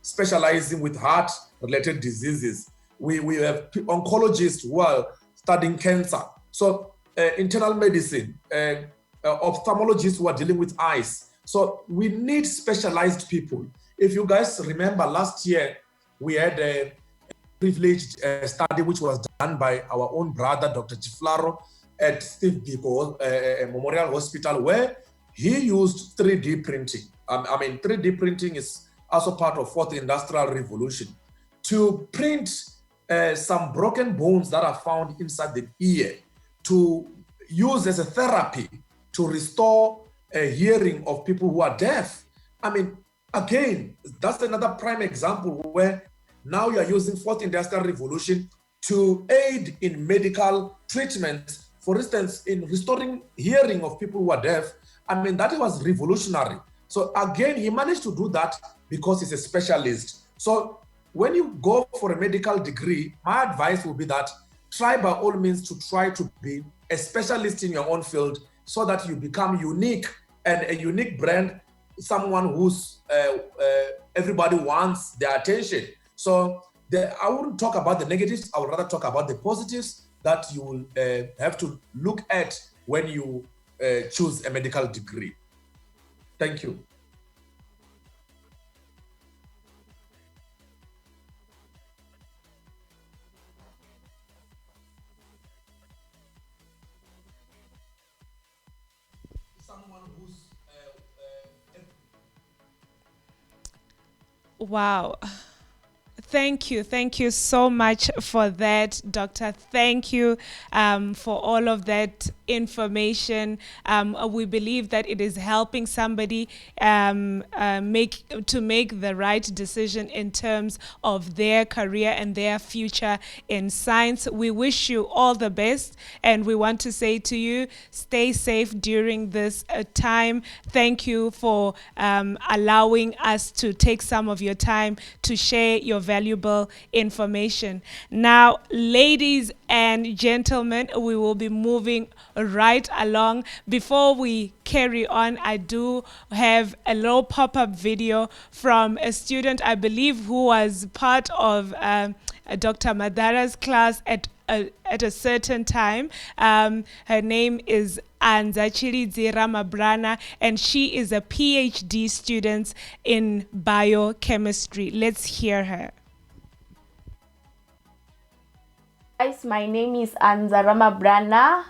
specializing with heart-related diseases. We have oncologists who are studying cancer. So internal medicine, ophthalmologists who are dealing with eyes. So we need specialized people. If you guys remember last year, we had a privileged study which was done by our own brother, Dr. Chiflaro, at Steve Biko Memorial Hospital, where he used 3D printing. 3D printing is also part of fourth industrial revolution to print some broken bones that are found inside the ear to use as a therapy to restore a hearing of people who are deaf. Again, that's another prime example where now you are using fourth industrial revolution to aid in medical treatment. For instance, in restoring hearing of people who are deaf, that was revolutionary. So again, he managed to do that because he's a specialist. So when you go for a medical degree, my advice will be that try by all means to try to be a specialist in your own field so that you become unique and a unique brand, someone who's everybody wants their attention. So I wouldn't talk about the negatives, I would rather talk about the positives that you will have to look at when you choose a medical degree. Thank you. Someone who's Wow. Thank you so much for that, Doctor. Thank you for all of that information. We believe that it is helping somebody make the right decision in terms of their career and their future in science. We wish you all the best, and we want to say to you, stay safe during this time. Thank you for allowing us to take some of your time to share your valuable information. Now, ladies and gentlemen, we will be moving right along. Before we carry on, I do have a little pop-up video from a student, I believe, who was part of Dr. Madara's class at a certain time. Her name is Anzachiri Ramabrana, and she is a PhD student in biochemistry. Let's hear her. Guys, my name is Anza Ramabrana.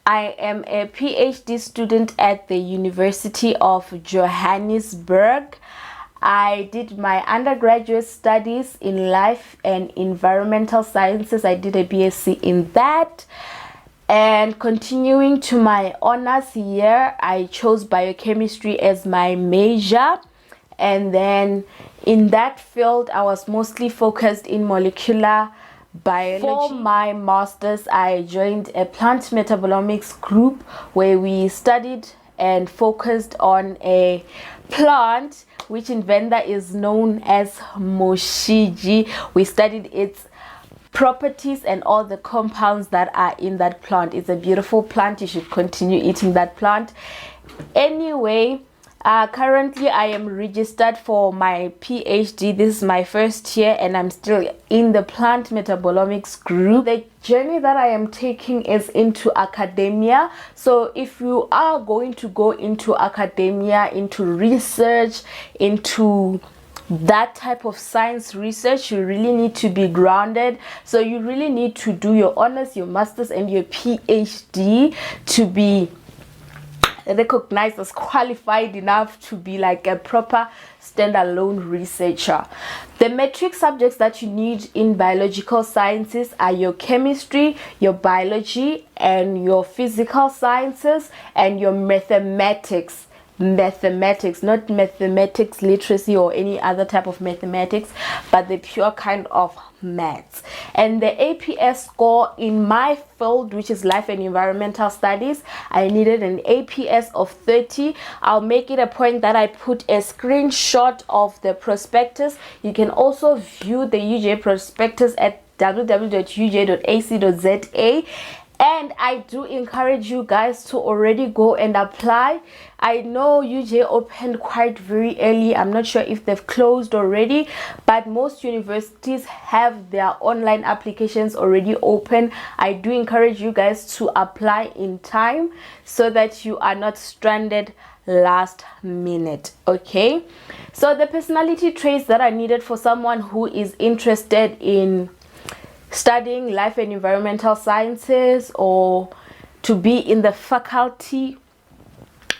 I am a PhD student at the University of Johannesburg. I did my undergraduate studies in life and environmental sciences. I did a BSc in that. And continuing to my honors here, I chose biochemistry as my major. And then in that field, I was mostly focused in molecular biology. For my master's, I joined a plant metabolomics group where we studied and focused on a plant which in Venda is known as moshiji. We studied its properties and all the compounds that are in that plant. It's a beautiful plant. You should continue eating that plant. Anyway, currently I am registered for my PhD. This is my first year and I'm still in the plant metabolomics group. The journey that I am taking is into academia. So if you are going to go into academia, into research, into that type of science research, you really need to be grounded. So you really need to do your honors, your masters and your PhD to be recognized as qualified enough to be like a proper standalone researcher. The metric subjects that you need in biological sciences are your chemistry, your biology, and your physical sciences, and your mathematics, not mathematics literacy or any other type of mathematics, but the pure kind of maths. And the APS score in my field, which is life and environmental studies, I needed an APS of 30. I'll make it a point that I put a screenshot of the prospectus. You can also view the UJ prospectus at www.uj.ac.za. And I do encourage you guys to already go and apply. I know UJ opened quite very early. I'm not sure if they've closed already, but most universities have their online applications already open. I do encourage you guys to apply in time so that you are not stranded last minute. Okay, so the personality traits that are needed for someone who is interested in studying life and environmental sciences or to be in the faculty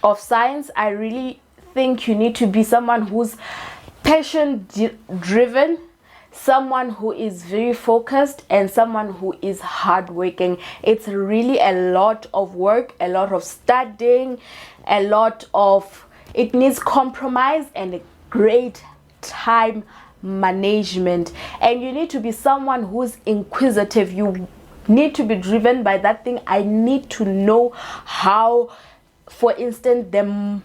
of science, I really think you need to be someone who's passion driven, someone who is very focused, and someone who is hardworking. It's really a lot of work, a lot of studying, it needs compromise and a great time management. And you need to be someone who's inquisitive. You need to be driven by that thing. I need to know how, for instance, the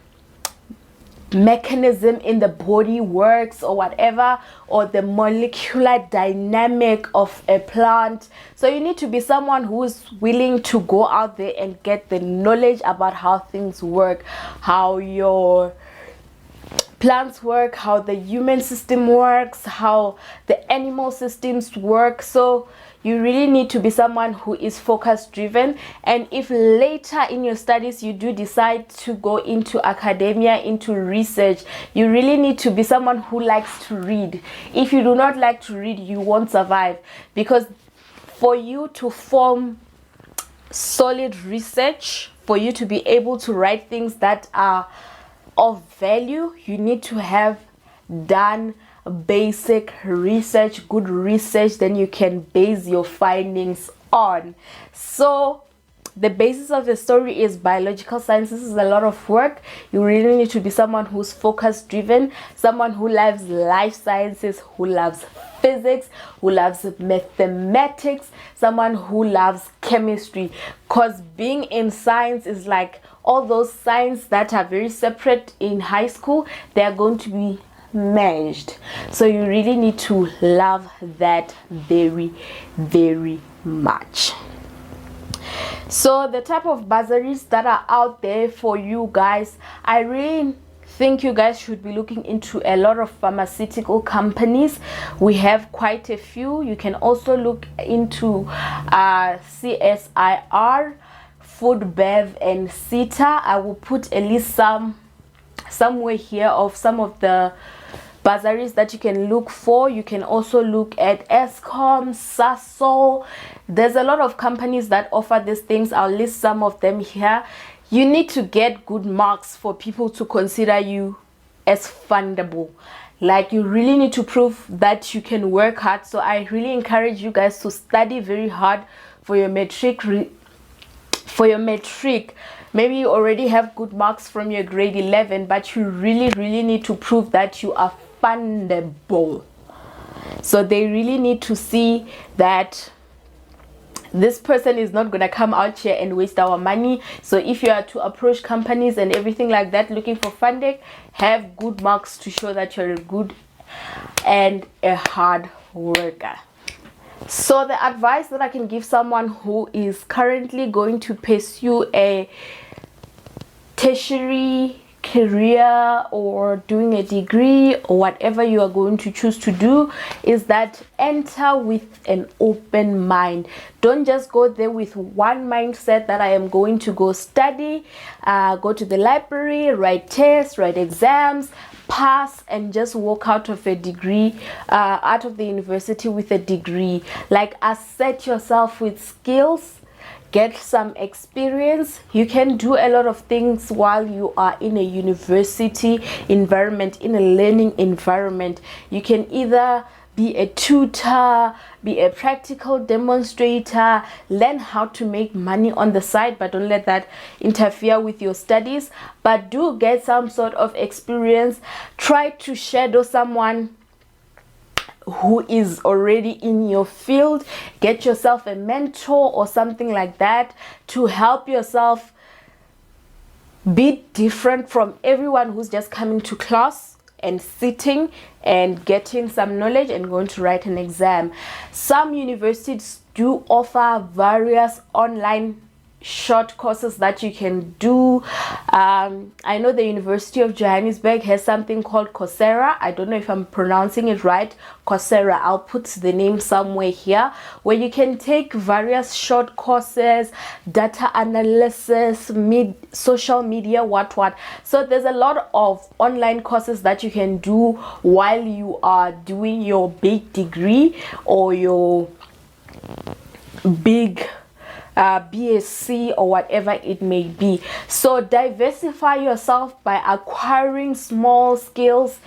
mechanism in the body works or whatever, or the molecular dynamic of a plant. So you need to be someone who's willing to go out there and get the knowledge about how things work, how your plants work, how the human system works, how the animal systems work. So you really need to be someone who is focus driven. And if later in your studies you do decide to go into academia, into research, you really need to be someone who likes to read. If you do not like to read, you won't survive, because for you to form solid research, for you to be able to write things that are of value, you need to have done basic research, good research, then you can base your findings on. So the basis of the story is biological science. This is a lot of work. You really need to be someone who's focus driven, someone who loves life sciences, who loves physics, who loves mathematics, someone who loves chemistry, because being in science is like all those science that are very separate in high school, they are going to be merged. So you really need to love that very, very much. So the type of bursaries that are out there for you guys, I really think you guys should be looking into a lot of pharmaceutical companies. We have quite a few. You can also look into CSIR, Food, Bev, and CETA. I will put at least somewhere here of some of the bursaries that you can look for. You can also look at ESCOM, SASO. There's a lot of companies that offer these things. I'll list some of them here. You need to get good marks for people to consider you as fundable. Like, you really need to prove that you can work hard. So I really encourage you guys to study very hard for your matric. Maybe you already have good marks from your grade 11, but you really need to prove that you are fundable. So they really need to see that this person is not going to come out here and waste our money. So if you are to approach companies and everything like that looking for funding, have good marks to show that you're a good and a hard worker. So the advice that I can give someone who is currently going to pursue a tertiary career or doing a degree or whatever you are going to choose to do is that enter with an open mind. Don't just go there with one mindset that I am going to go study, go to the library, write tests, write exams, pass, and just walk out of a degree, out of the university with a degree. Like, asset yourself with skills, get some experience. You can do a lot of things while you are in a university environment, in a learning environment. You can either be a tutor, be a practical demonstrator, learn how to make money on the side, but don't let that interfere with your studies. But do get some sort of experience. Try to shadow someone who is already in your field. Get yourself a mentor or something like that to help yourself be different from everyone who's just coming to class and sitting and getting some knowledge and going to write an exam. Some universities do offer various online short courses that you can do. I know the University of Johannesburg has something called Coursera. I don't know if I'm pronouncing it right. Coursera. I'll put the name somewhere here, where you can take various short courses, data analysis, social media, what. So there's a lot of online courses that you can do while you are doing your big degree or your big BSc or whatever it may be. So diversify yourself by acquiring small skills.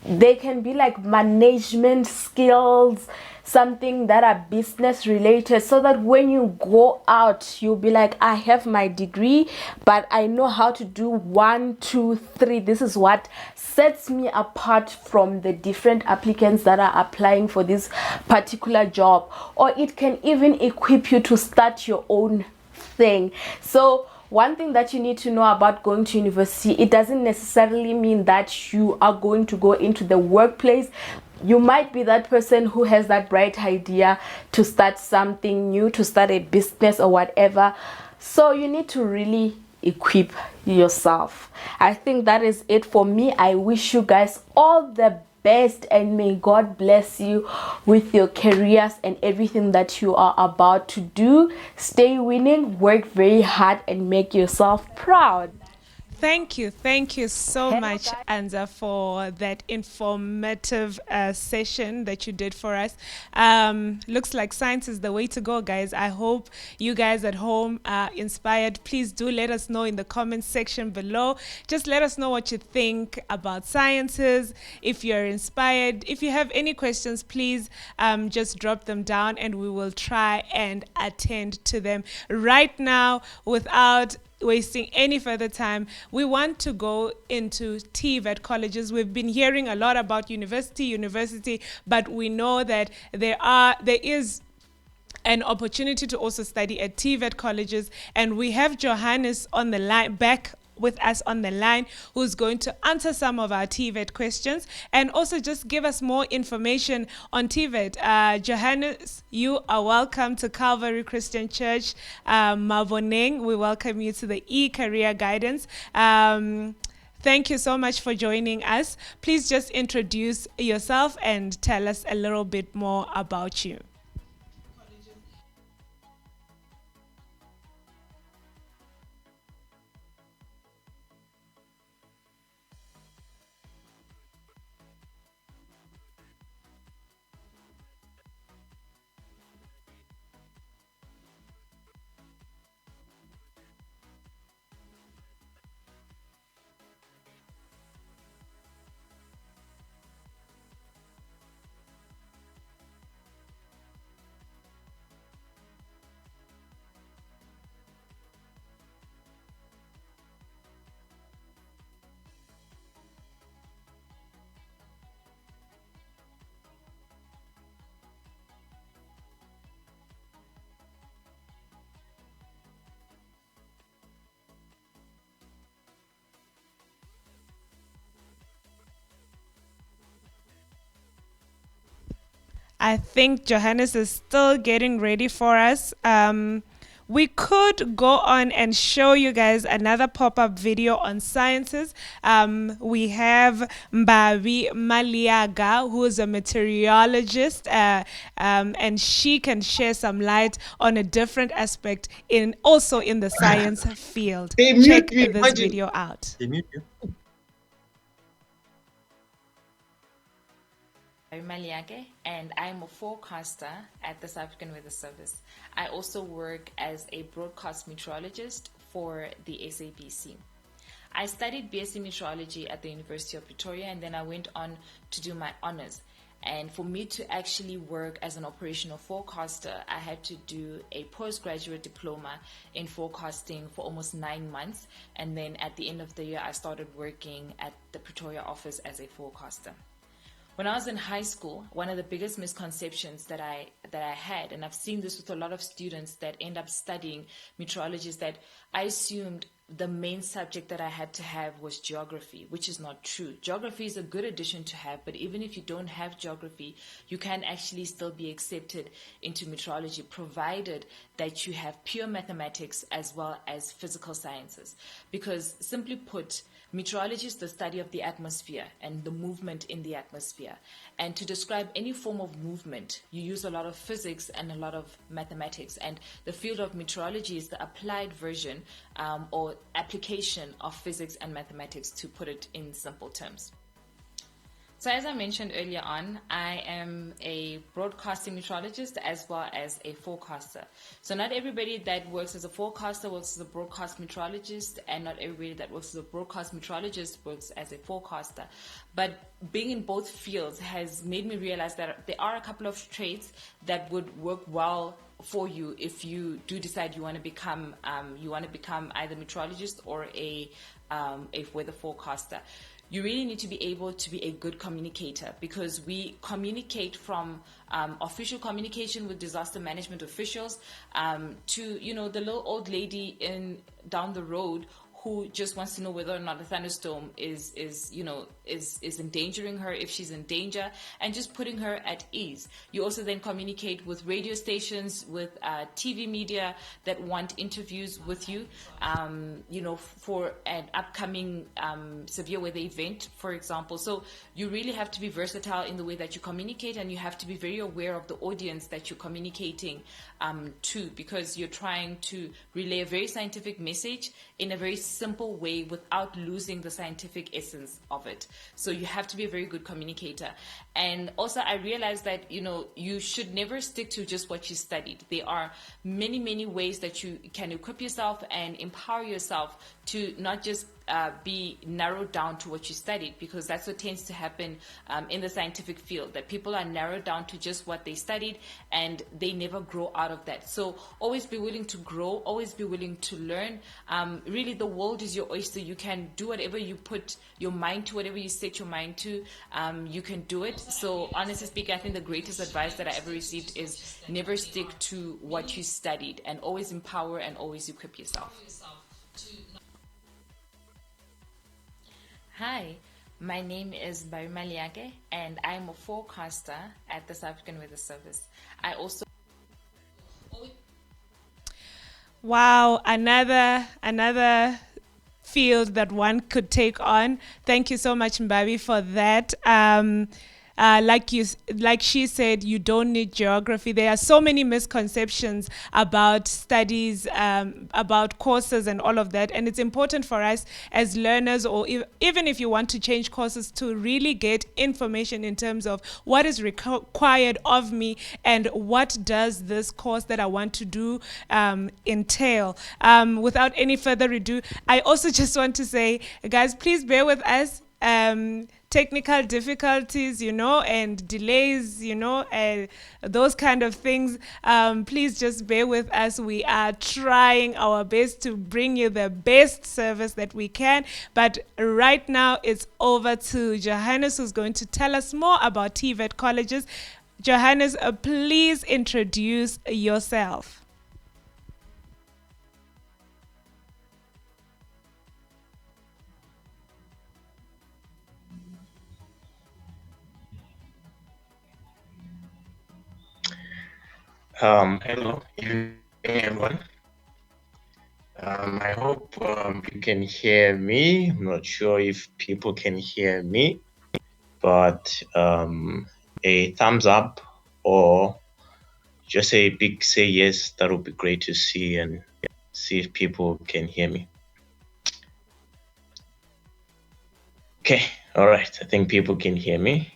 They can be like management skills, something that are business related, so that when you go out, you'll be like, I have my degree, but I know how to do 1, 2, 3. This is what sets me apart from the different applicants that are applying for this particular job. Or it can even equip you to start your own thing. So one thing that you need to know about going to university, it doesn't necessarily mean that you are going to go into the workplace. You might be that person who has that bright idea to start something new, to start a business or whatever. So you need to really equip yourself. I think that is it for me. I wish you guys all the best and may God bless you with your careers and everything that you are about to do. Stay winning, work very hard, and make yourself proud. Thank you so much, Anza, for that informative session that you did for us. Looks like science is the way to go, guys. I hope you guys at home are inspired. Please do let us know in the comments section below. Just let us know what you think about sciences, if you're inspired. If you have any questions, please just drop them down and we will try and attend to them. Right now, without wasting any further time, we want to go into TVET colleges. We've been hearing a lot about university, but we know that there is an opportunity to also study at TVET colleges, and we have Johannes on the line, back with us on the line, who's going to answer some of our TVET questions and also just give us more information on TVET. Johannes, you are welcome to Calvary Christian Church. Mavoneng, we welcome you to the eCareer Guidance. Thank you so much for joining us. Please just introduce yourself and tell us a little bit more about you. I think Johannes is still getting ready for us. We could go on and show you guys another pop-up video on sciences. We have Mbavi Maliaga, who is a meteorologist, and she can share some light on a different aspect also in the science field. Check this video out. I'm Maliake, and I'm a forecaster at the South African Weather Service. I also work as a broadcast meteorologist for the SABC. I studied BSc Meteorology at the University of Pretoria, and then I went on to do my honors. And for me to actually work as an operational forecaster, I had to do a postgraduate diploma in forecasting for almost 9 months. And then at the end of the year, I started working at the Pretoria office as a forecaster. When I was in high school, one of the biggest misconceptions that I had, and I've seen this with a lot of students that end up studying meteorology, is that I assumed the main subject that I had to have was geography, which is not true. Geography is a good addition to have, but even if you don't have geography, you can actually still be accepted into meteorology, provided that you have pure mathematics as well as physical sciences. Because simply put, meteorology is the study of the atmosphere and the movement in the atmosphere. And to describe any form of movement, you use a lot of physics and a lot of mathematics. And the field of meteorology is the applied version or application of physics and mathematics, to put it in simple terms. So as I mentioned earlier on, I am a broadcasting meteorologist as well as a forecaster. So not everybody that works as a forecaster works as a broadcast meteorologist, and not everybody that works as a broadcast meteorologist works as a forecaster. But being in both fields has made me realize that there are a couple of traits that would work well for you if you do decide you want to become either meteorologist or a weather forecaster. You really need to be able to be a good communicator, because we communicate from official communication with disaster management officials to, the little old lady down the road who just wants to know whether or not a thunderstorm is endangering her, if she's in danger, and just putting her at ease. You also then communicate with radio stations, with TV media that want interviews with you, for an upcoming severe weather event, for example. So you really have to be versatile in the way that you communicate, and you have to be very aware of the audience that you're communicating to, because you're trying to relay a very scientific message in a very simple way without losing the scientific essence of it. So you have to be a very good communicator. And also I realized that, you should never stick to just what you studied. There are many, many ways that you can equip yourself and empower yourself to not just be narrowed down to what you studied, because that's what tends to happen in the scientific field, that people are narrowed down to just what they studied and they never grow out of that. So always be willing to grow, always be willing to learn. Really, the world is your oyster. You can do whatever you put your mind to, whatever you set your mind to, you can do it. So honestly speaking, I think the greatest advice that I ever received is never stick to what you studied, and always empower and always equip yourself. Hi, my name is Barima Liake, and I'm a forecaster at the South African Weather Service. I also... Wow, another field that one could take on. Thank you so much, Mbabi, for that. Like she said, you don't need geography. There are so many misconceptions about studies, about courses and all of that. And it's important for us as learners, or even if you want to change courses, to really get information in terms of what is required of me and what does this course that I want to do entail. Without any further ado, I also just want to say, guys, please bear with us. Technical difficulties, and delays, those kind of things. Please just bear with us. We are trying our best to bring you the best service that we can. But right now, it's over to Johannes, who's going to tell us more about TVET colleges. Johannes, please introduce yourself. Hello, everyone. I hope you can hear me. I'm not sure if people can hear me, but a thumbs up or just a big say yes, that would be great to see, and see if people can hear me. Okay, all right. I think people can hear me.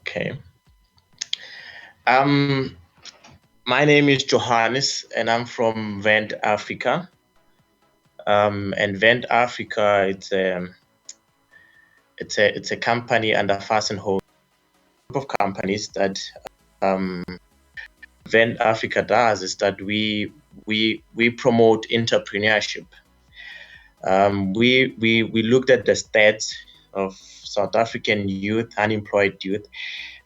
Okay. My name is Johannes, and I'm from Vent Africa. And Vent Africa, it's a company under Fastenhold, group of companies that Vent Africa does is that we promote entrepreneurship. We looked at the stats of South African youth, unemployed youth,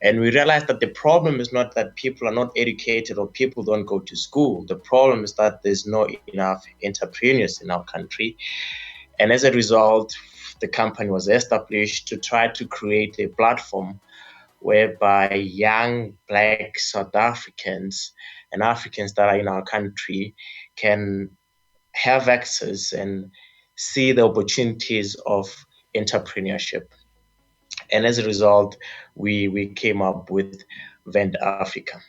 and we realized that the problem is not that people are not educated or people don't go to school. The problem is that there's not enough entrepreneurs in our country. And as a result, the company was established to try to create a platform whereby young Black South Africans and Africans that are in our country can have access and see the opportunities of entrepreneurship. And as a result, we came up with Vend Africa.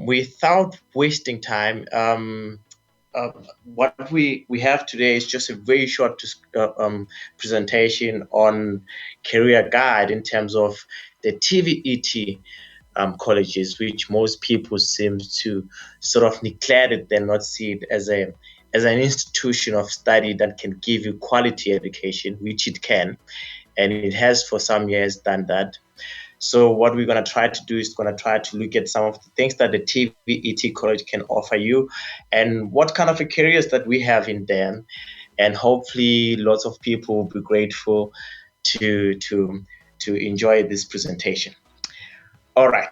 Without wasting time, what we have today is just a very short presentation on career guide in terms of the TVET colleges, which most people seem to sort of neglect it and not see it as an institution of study that can give you quality education, which it can, and it has for some years done that. So what we're going to try to do is going to try to look at some of the things that the TVET college can offer you and what kind of careers that we have in them. And hopefully lots of people will be grateful to enjoy this presentation. All right.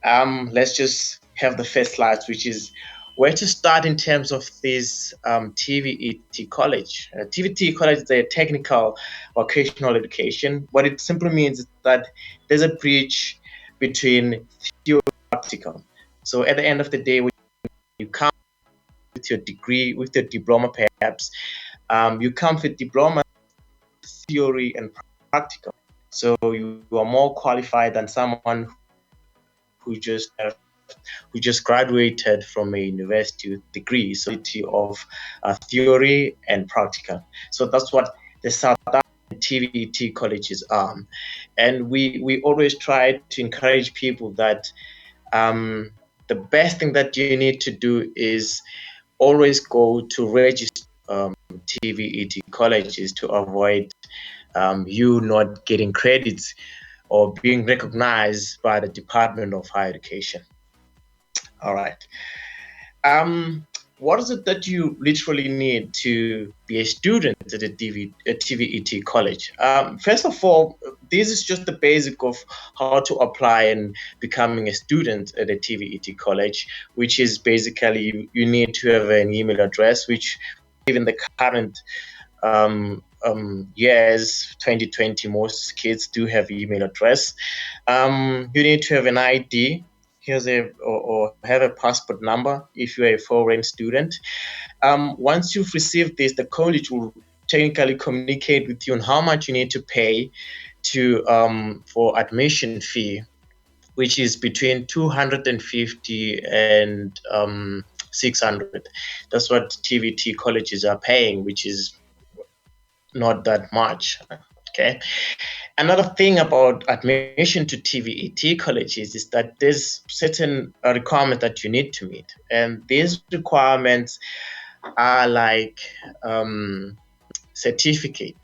Let's just have the first slide, which is where to start in terms of this TVET college. TVET college is a technical vocational education. What it simply means is that there's a bridge between theory and practical. So at the end of the day, when you come with your degree, with your diploma perhaps, you come with diploma, theory and practical. So you are more qualified than someone who just graduated from a university degree, so of theory and practical. So that's what the South African TVET colleges are. And we always try to encourage people that the best thing that you need to do is always go to register TVET colleges to avoid you not getting credits or being recognized by the Department of Higher Education. All right. What is it that you literally need to be a student at a TVET college? First of all, this is just the basic of how to apply and becoming a student at a TVET college, which is basically you need to have an email address, which even the current years 2020 most kids do have email address. You need to have an ID, or have a passport number if you're a foreign student. Once you've received this, the college will technically communicate with you on how much you need to pay to for admission fee, which is between 250 and 600. That's what TVET colleges are paying, which is not that much. Okay. Another thing about admission to TVET colleges is that there's certain requirements that you need to meet, and these requirements are like certificate.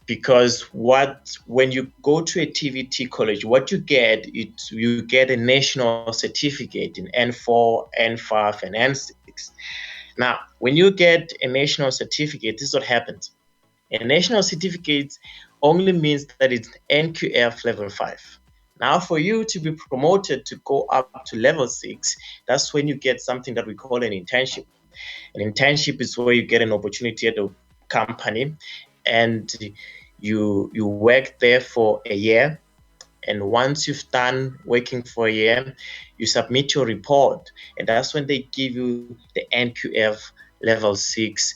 Because when you go to a TVET college, what you get a national certificate in N4, N5, and N6. Now, when you get a national certificate, this is what happens. A national certificate only means that it's NQF level 5. Now, for you to be promoted to go up to level 6, that's when you get something that we call an internship. An internship is where you get an opportunity at a company and you work there for a year. And once you've done working for a year, you submit your report. And that's when they give you the NQF level 6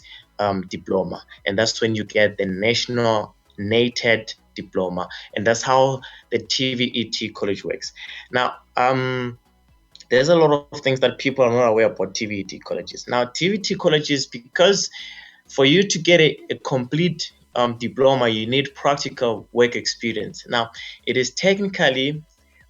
diploma. And that's when you get the national NATED diploma. And that's how the TVET college works. Now, there's a lot of things that people are not aware about TVET colleges. Now, TVET colleges, because for you to get a complete diploma, you need practical work experience. Now, it is technically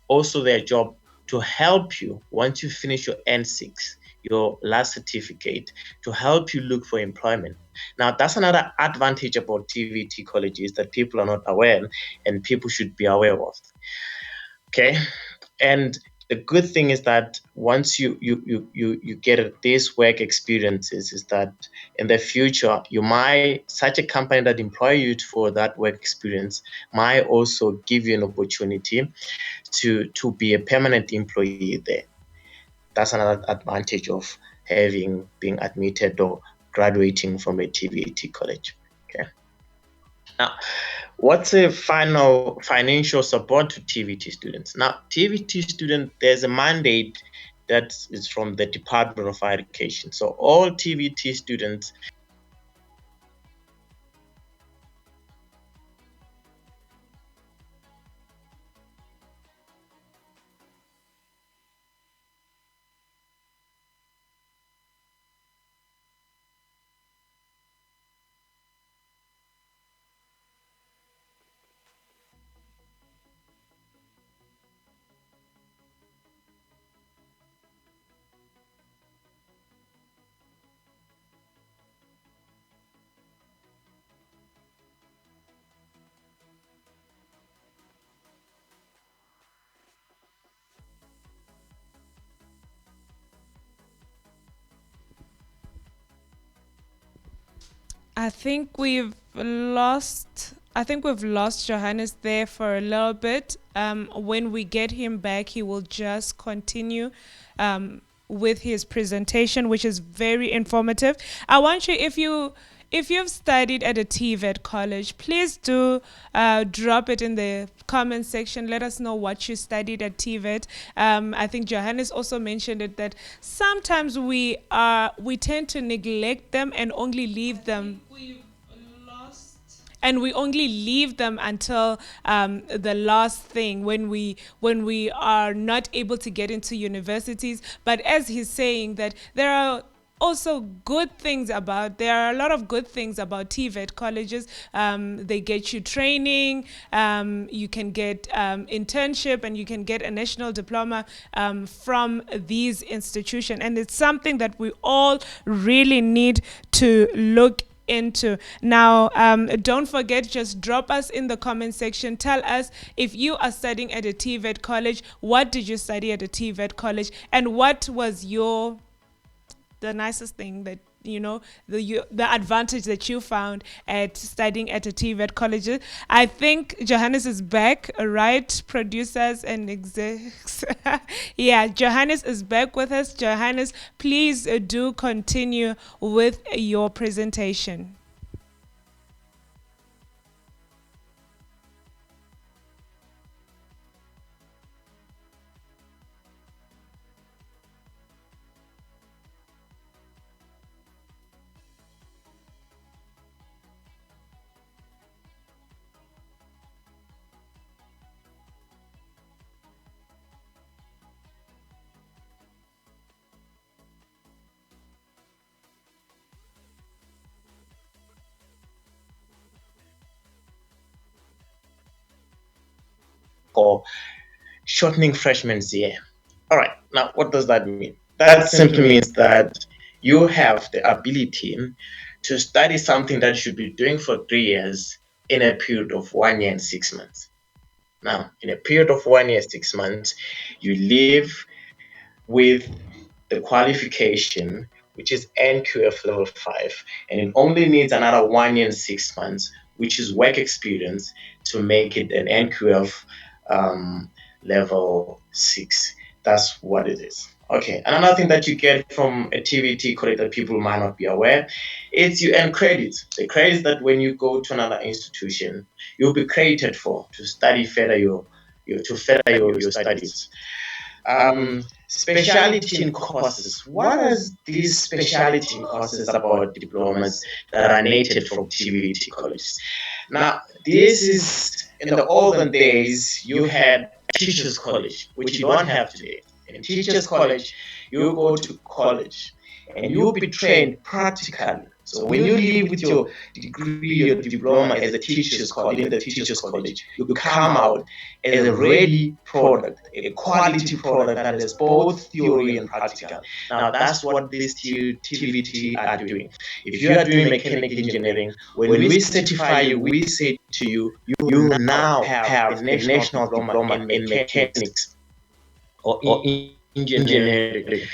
also their job to help you once you finish your N6, your last certificate, to help you look for employment. Now, that's another advantage about TVET colleges that people are not aware and people should be aware of. Okay, and the good thing is that once you get these work experiences, is that in the future such a company that employ you for that work experience might also give you an opportunity to be a permanent employee there. That's another advantage of being admitted or graduating from a TVET college. Okay. Now, what's a final financial support to TVET students? Now, TVET students, there's a mandate that is from the Department of Higher Education. So all TVET students I think we've lost Johannes there for a little bit. When we get him back, he will just continue with his presentation, which is very informative. I want you, if you've studied at a TVET college, please do drop it in the comment section. Let us know what you studied at TVET. I think Johannes also mentioned it, that sometimes we tend to neglect them and only leave them. And we only leave them until the last thing, when we are not able to get into universities. But as he's saying, that there are also there are a lot of good things about TVET colleges. They get you training, you can get internship, and you can get a national diploma from these institutions. And it's something that we all really need to look into. Now, don't forget, just drop us in the comment section. Tell us, if you are studying at a TVET college, what did you study at a TVET college, and what was the nicest thing that the advantage that you found at studying at a TVET college. I think Johannes is back, right? Producers and execs. Yeah, Johannes is back with us. Johannes, please do continue with your presentation. Or shortening freshman's year. All right, now what does that mean? That simply means that you have the ability to study something that you should be doing for 3 years in a period of 1 year and 6 months. Now, in a period of 1 year, 6 months, you live with the qualification, which is NQF level 5, and it only needs another 1 year and 6 months, which is work experience, to make it an NQF level 6. That's what it is. Okay, another thing that you get from a TVET college that people might not be aware is you earn credits. The credits that when you go to another institution, you'll be credited for to study further your studies. Specialty in courses. What are these specialty in courses about diplomas that are native from TVET colleges? Now, this is, in the olden days, you had teachers' college, which you don't have today. In teachers' college, you go to college and you'll be trained practically. So when you leave with your degree, your diploma as a teacher's college, in the teacher's college, you come out as a ready product, a quality product that is both theory and practical. Now that's what these TVET are doing. If you are doing mechanical engineering, when we certify you, we say to you, you now have a national diploma in mechanics. or engineering,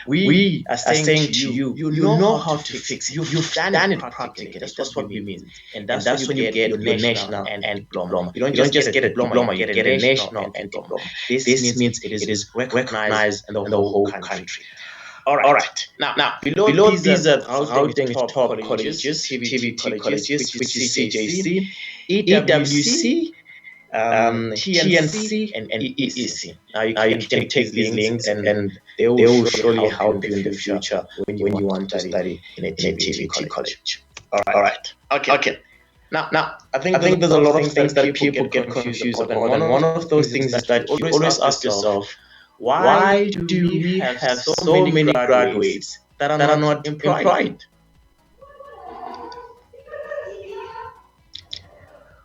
we are saying to you, you know how to fix it. You've done it practically. That's what we mean. And that's when you get your national and diploma. You don't just get a diploma, you get a national and diploma. This means it is recognized in the whole country. All right. Now below these are Gauteng's top colleges, TVT colleges, which is CJC, EWC, TNC, and EEC. Now you can take these links and they will surely help you in the future when you want to study in a TVT college. All right. Okay. Now I think there's a lot of things that people get confused about, and one of those things is that you always ask yourself, why do we have so many graduates that are not employed?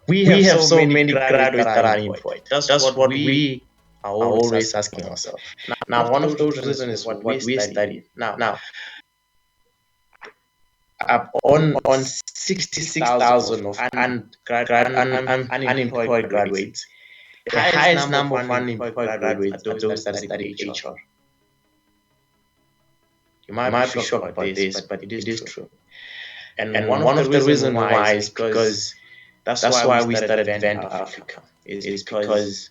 We have so many graduates that are unemployed. That's what we are always asking ourselves. Now one of those reasons is what we study. Now, on 66,000 of unemployed graduates, the highest number of unemployed graduates are those that study HR. You might be shocked about this, but it is true. And one of the reasons why is because that's why we started Vent Africa. Is because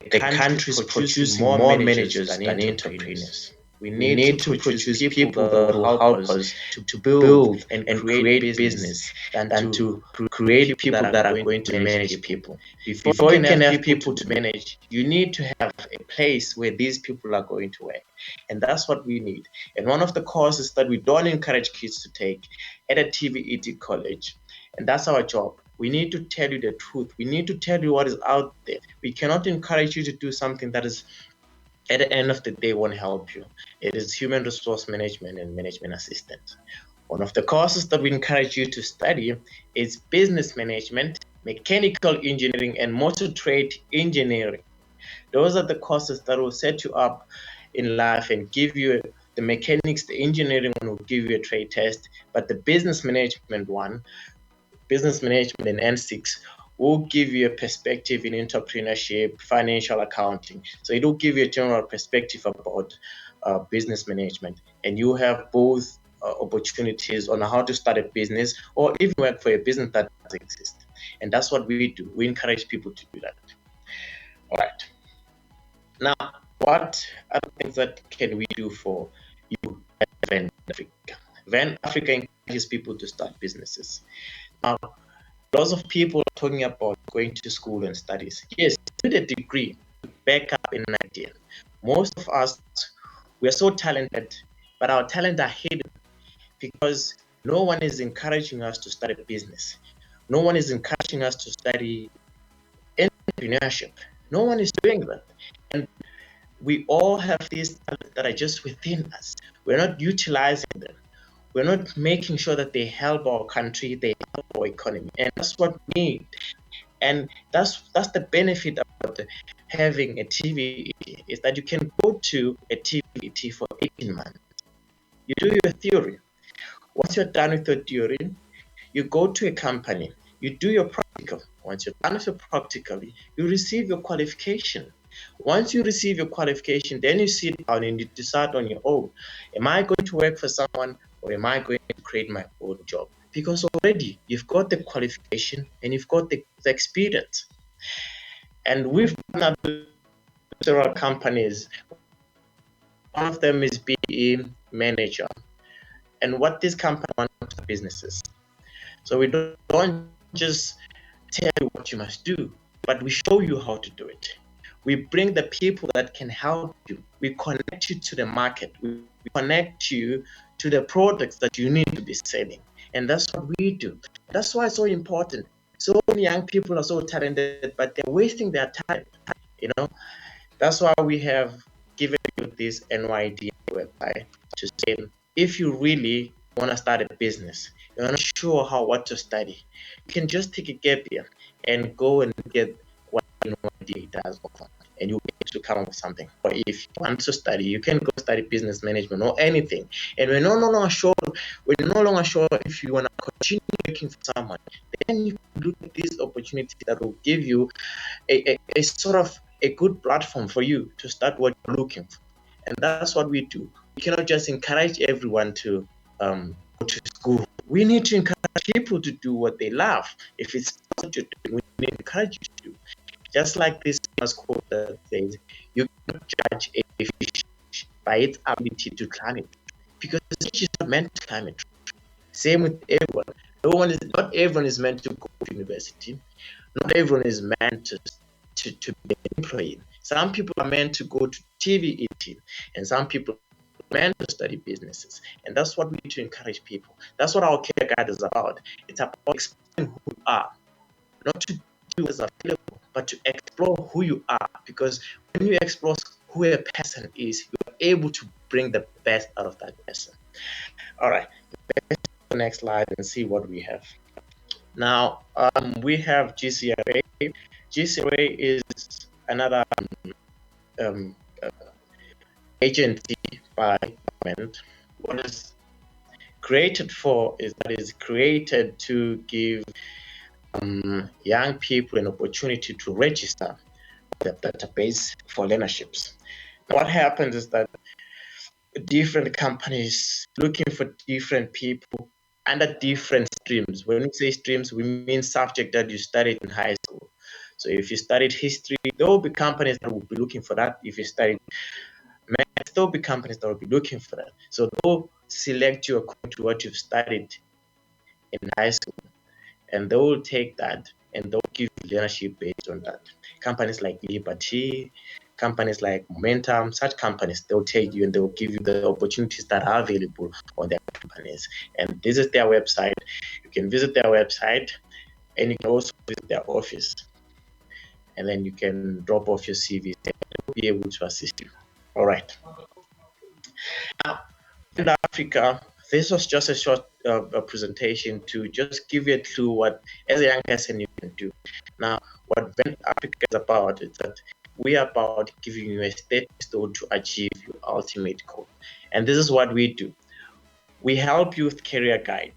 the country is producing more managers than entrepreneurs. We need to produce people that will help us to build and create business than to create people that are going to manage people. Before you can have people to manage, you need to have a place where these people are going to work. And that's what we need. And one of the courses that we don't encourage kids to take at a TVET college, and that's our job. We need to tell you the truth. We need to tell you what is out there. We cannot encourage you to do something that is, at the end of the day, won't help you. It is human resource management and management assistant. One of the courses that we encourage you to study is business management, mechanical engineering, and motor trade engineering. Those are the courses that will set you up in life and give you the mechanics. The engineering one will give you a trade test, but the business management one, business management in N6, will give you a perspective in entrepreneurship, financial accounting. So it will give you a general perspective about business management, and you have both opportunities on how to start a business or even work for a business that does exist. And that's what we do. We encourage people to do that. All right. Now, what are the things that can we do for you at Van Africa? Van Africa encourages people to start businesses. Now, lots of people are talking about going to school and studies. Yes, with a degree, back up in an idea. Most of us, we are so talented, but our talents are hidden because no one is encouraging us to start a business. No one is encouraging us to study entrepreneurship. No one is doing that. And we all have these talents that are just within us. We're not utilizing them. We're not making sure that they help our country, they help our economy. And that's what we need. And that's the benefit about having a TVET, is that you can go to a TVET for 18 months. You do your theory. Once you're done with your theory, you go to a company, you do your practical. Once you're done with your practical, you receive your qualification. Once you receive your qualification, then you sit down and you decide on your own. Am I going to work for someone, or am I going to create my own job? Because already you've got the qualification and you've got the experience. And we've partnered with several companies. One of them is BE Manager. And what this company wants are businesses. So we don't just tell you what you must do, but we show you how to do it. We bring the people that can help you. We connect you to the market. We connect you to the products that you need to be selling. And that's what we do. That's why it's so important. So many young people are so talented, but they're wasting their time. That's why we have given you this NYD website to say, if you really want to start a business, you're not sure what to study, you can just take a gap year and go and get what NYD does offer, and you'll be able to come up with something. Or if you want to study, you can go study business management or anything. And we're no longer sure if you want to continue working for someone, then you can look at these opportunities that will give you a sort of a good platform for you to start what you're looking for. And that's what we do. We cannot just encourage everyone to go to school. We need to encourage people to do what they love. If it's what you're doing, we need to encourage you to do. Just like this famous quote that says, you cannot judge a fish by its ability to climb it, because the fish is not meant to climb it. Same with everyone. Not everyone is meant to go to university. Not everyone is meant to be an employee. Some people are meant to go to TV team, and some people are meant to study businesses. And that's what we need to encourage people. That's what our career guide is about. It's about exploring who you are, not to do what's available, but to explore who you are. Because when you explore who a person is, you are able to bring the best out of that person. All right, let's go to the next slide and see what we have. Now, we have GCRA. GCRA is another agency by government. What is created for is that it's created to give young people an opportunity to register the database for learnerships. Now, what happens is that different companies looking for different people under different streams. When we say streams, we mean subject that you studied in high school. So if you studied history, there will be companies that will be looking for that. If you studied math, there will be companies that will be looking for that. So they'll select you according to what you've studied in high school, and they will take that and they'll give you leadership based on that. Companies like Liberty, companies like Momentum, such companies, they'll take you and they'll give you the opportunities that are available on their companies. And this is their website. You can visit their website, and you can also visit their office. And then you can drop off your CV. They'll be able to assist you. All right. Now, in Africa, this was just a short presentation to just give you a clue what, as a young person, you can do. Now, what Vent Africa is about is that we are about giving you a stepping stone to achieve your ultimate goal. And this is what we do. We help you with career guide.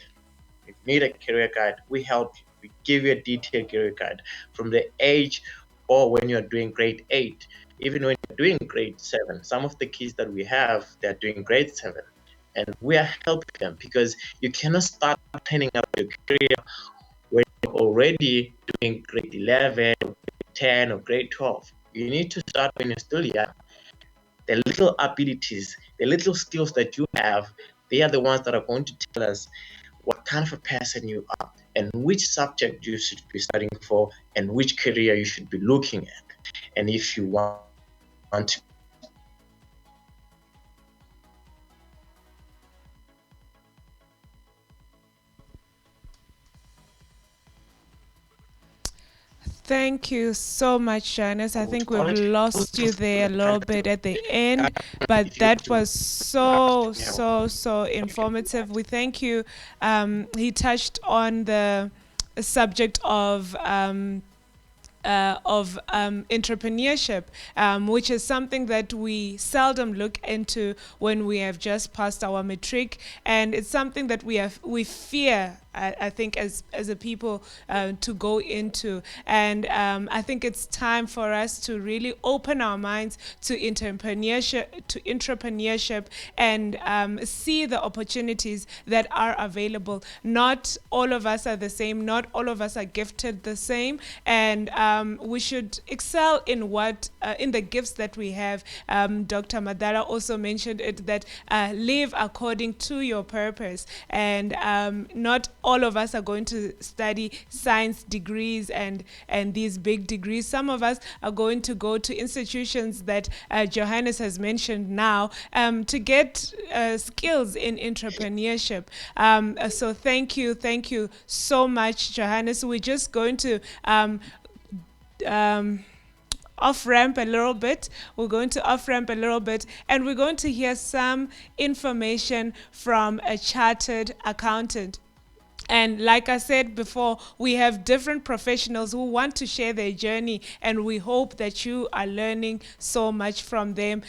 If you need a career guide, we help you. We give you a detailed career guide from the age or when you're doing grade 8, even when you're doing grade 7. Some of the kids that we have, they're doing grade 7. And we are helping them, because you cannot start planning out your career when you're already doing grade 11, or grade 10, or grade 12. You need to start when you're still young. The little abilities, the little skills that you have, they are the ones that are going to tell us what kind of a person you are and which subject you should be studying for and which career you should be looking at. And if you want to Thank you so much, Janice. I think we've lost you there a little bit at the end, but that was so informative. We thank you. He touched on the subject of entrepreneurship, which is something that we seldom look into when we have just passed our matric, and it's something that we fear, I think, as a people to go into. And I think it's time for us to really open our minds to entrepreneurship and see the opportunities that are available. Not all of us are the same. Not all of us are gifted the same. And we should excel in in the gifts that we have. Dr. Madara also mentioned it, that live according to your purpose. And not all of us are going to study science degrees and these big degrees. Some of us are going to go to institutions that Johannes has mentioned now to get skills in entrepreneurship. So thank you so much, Johannes. We're just going to off-ramp a little bit. We're going to off-ramp a little bit, and we're going to hear some information from a chartered accountant. And like I said before, we have different professionals who want to share their journey, and we hope that you are learning so much from them.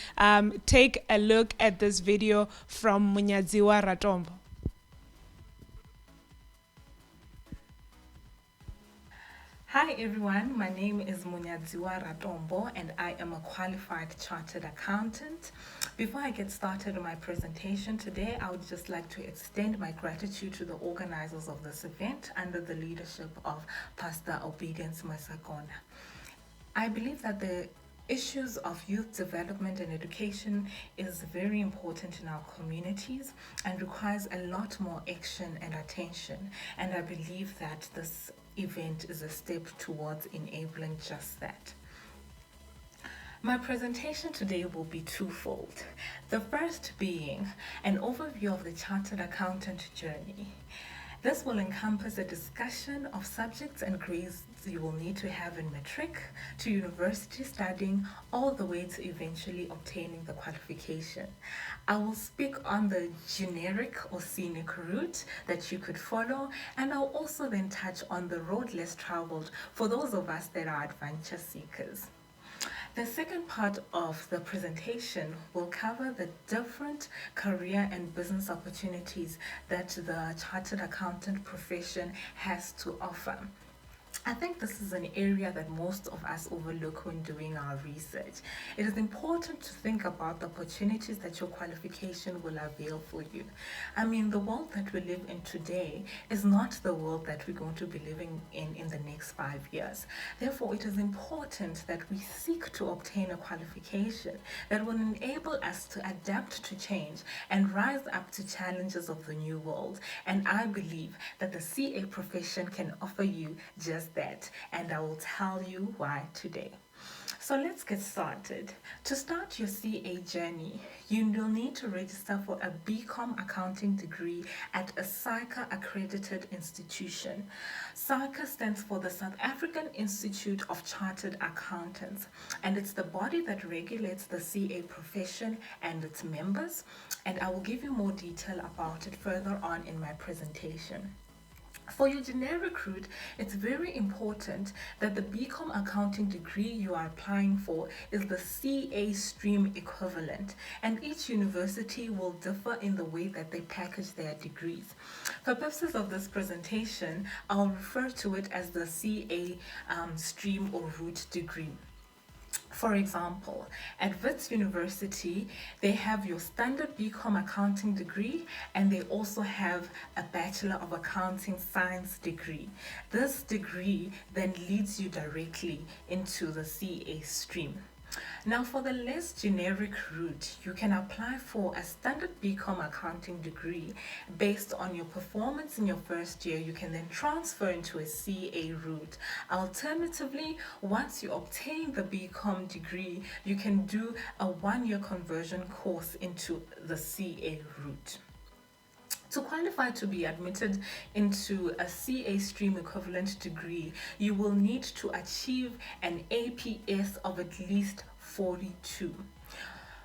Take a look at this video from Munyadziwa Ratombo. Hi everyone, my name is Munyadziwa Ratombo and I am a qualified chartered accountant. Before I get started on my presentation today, I would just like to extend my gratitude to the organizers of this event under the leadership of Pastor Obedience Masakona. I believe that the issues of youth development and education is very important in our communities and requires a lot more action and attention, and I believe that this event is a step towards enabling just that. My presentation today will be twofold. The first being an overview of the Chartered Accountant journey. This will encompass a discussion of subjects and grades you will need to have in matric, to university studying, all the way to eventually obtaining the qualification. I will speak on the generic or scenic route that you could follow, and I'll also then touch on the road less traveled for those of us that are adventure seekers. The second part of the presentation will cover the different career and business opportunities that the chartered accountant profession has to offer. I think this is an area that most of us overlook when doing our research. It is important to think about the opportunities that your qualification will avail for you. I mean, the world that we live in today is not the world that we're going to be living in the next 5 years. Therefore, it is important that we seek to obtain a qualification that will enable us to adapt to change and rise up to challenges of the new world. And I believe that the CA profession can offer you just that, and I will tell you why today. So let's get started. To start your CA journey, you will need to register for a BCom accounting degree at a SAICA accredited institution. SAICA stands for the South African Institute of Chartered Accountants, and it's the body that regulates the CA profession and its members, and I will give you more detail about it further on in my presentation. For your generic route, it's very important that the BCom accounting degree you are applying for is the CA stream equivalent, and each university will differ in the way that they package their degrees. For purposes of this presentation, I'll refer to it as the CA stream or route degree. For example, at Wits University, they have your standard BCom accounting degree, and they also have a Bachelor of Accounting Science degree. This degree then leads you directly into the CA stream. Now, for the less generic route, you can apply for a standard BCom accounting degree. Based on your performance in your first year, you can then transfer into a CA route. Alternatively, once you obtain the BCom degree, you can do a 1-year conversion course into the CA route. To qualify to be admitted into a CA stream equivalent degree, you will need to achieve an APS of at least 42.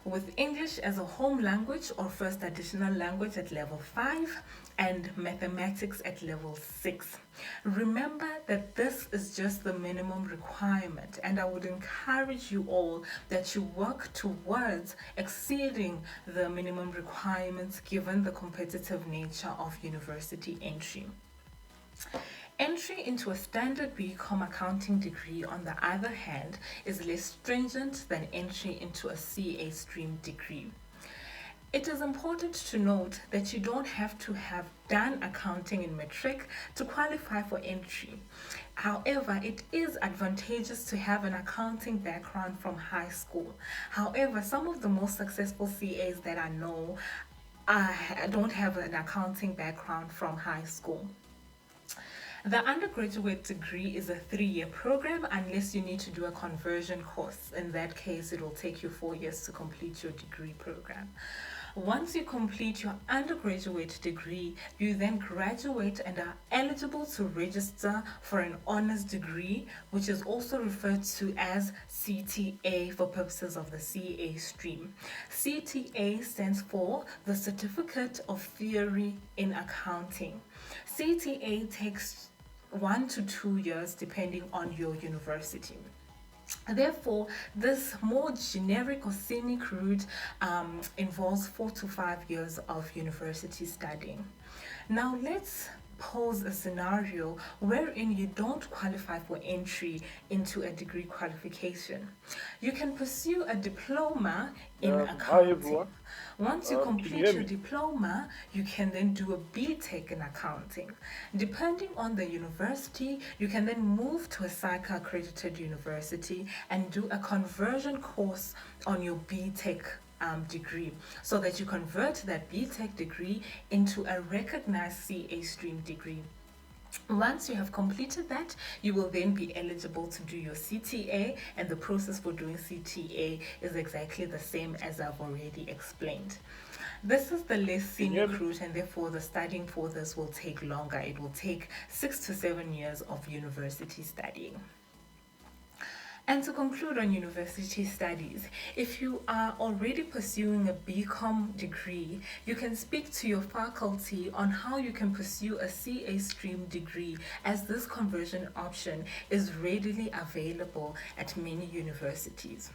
With English as a home language or first additional language at level 5 and mathematics at level 6. Remember that this is just the minimum requirement, and I would encourage you all that you work towards exceeding the minimum requirements given the competitive nature of university entry. Entry into a standard BCom accounting degree, on the other hand, is less stringent than entry into a CA stream degree. It is important to note that you don't have to have done accounting in matric to qualify for entry. However, it is advantageous to have an accounting background from high school. However, some of the most successful CAs that I know don't have an accounting background from high school. The undergraduate degree is a 3-year program unless you need to do a conversion course. In that case, it will take you 4 years to complete your degree program. Once you complete your undergraduate degree, you then graduate and are eligible to register for an honors degree, which is also referred to as CTA for purposes of the CA stream. CTA stands for the Certificate of Theory in Accounting. CTA takes 1 to 2 years depending on your university. Therefore, this more generic or scenic route involves 4 to 5 years of university studying. Now let's pose a scenario wherein you don't qualify for entry into a degree qualification. You can pursue a diploma in Hi accounting. everyone. Once you Can you complete hear your me? diploma, you can then do a BTech in accounting. Depending on the university, you can then move to a SAICA accredited university and do a conversion course on your BTech degree, so that you convert that BTech degree into a recognized CA stream degree. Once you have completed that, you will then be eligible to do your CTA, and the process for doing CTA is exactly the same as I've already explained. This is the less scenic route, and therefore the studying for this will take longer. It will take 6 to 7 years of university studying. And to conclude on university studies, if you are already pursuing a BCom degree, you can speak to your faculty on how you can pursue a CA stream degree, as this conversion option is readily available at many universities.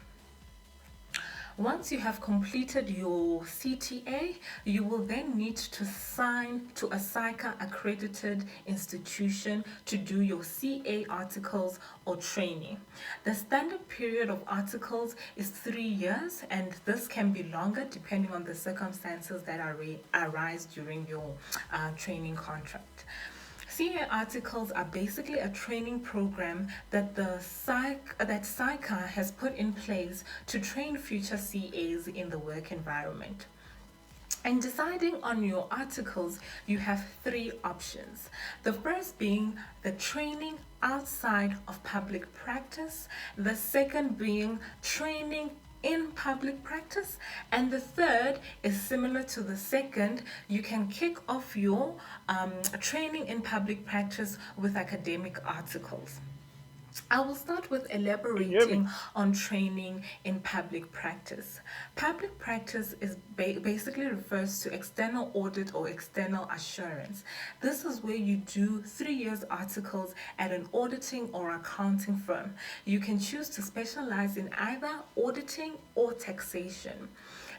Once you have completed your CTA, you will then need to sign to a SAICA accredited institution to do your CA articles or training. The standard period of articles is 3 years, and this can be longer depending on the circumstances that arise during your training contract. CA articles are basically a training program that SAICA has put in place to train future CAs in the work environment. In deciding on your articles, you have 3 options. The first being the training outside of public practice, the second being training in public practice, and the third is similar to the second. You can kick off your training in public practice with academic articles. I will start with elaborating on training in public practice. Public practice is basically refers to external audit or external assurance. This is where you do 3 years articles at an auditing or accounting firm. You can choose to specialize in either auditing or taxation.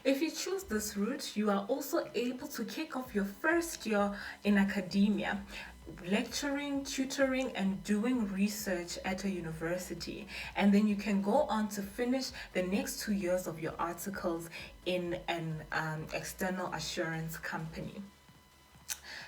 If you choose this route, you are also able to kick off your first year in academia, lecturing, tutoring, and doing research at a university, and then you can go on to finish the next 2 years of your articles in an external assurance company.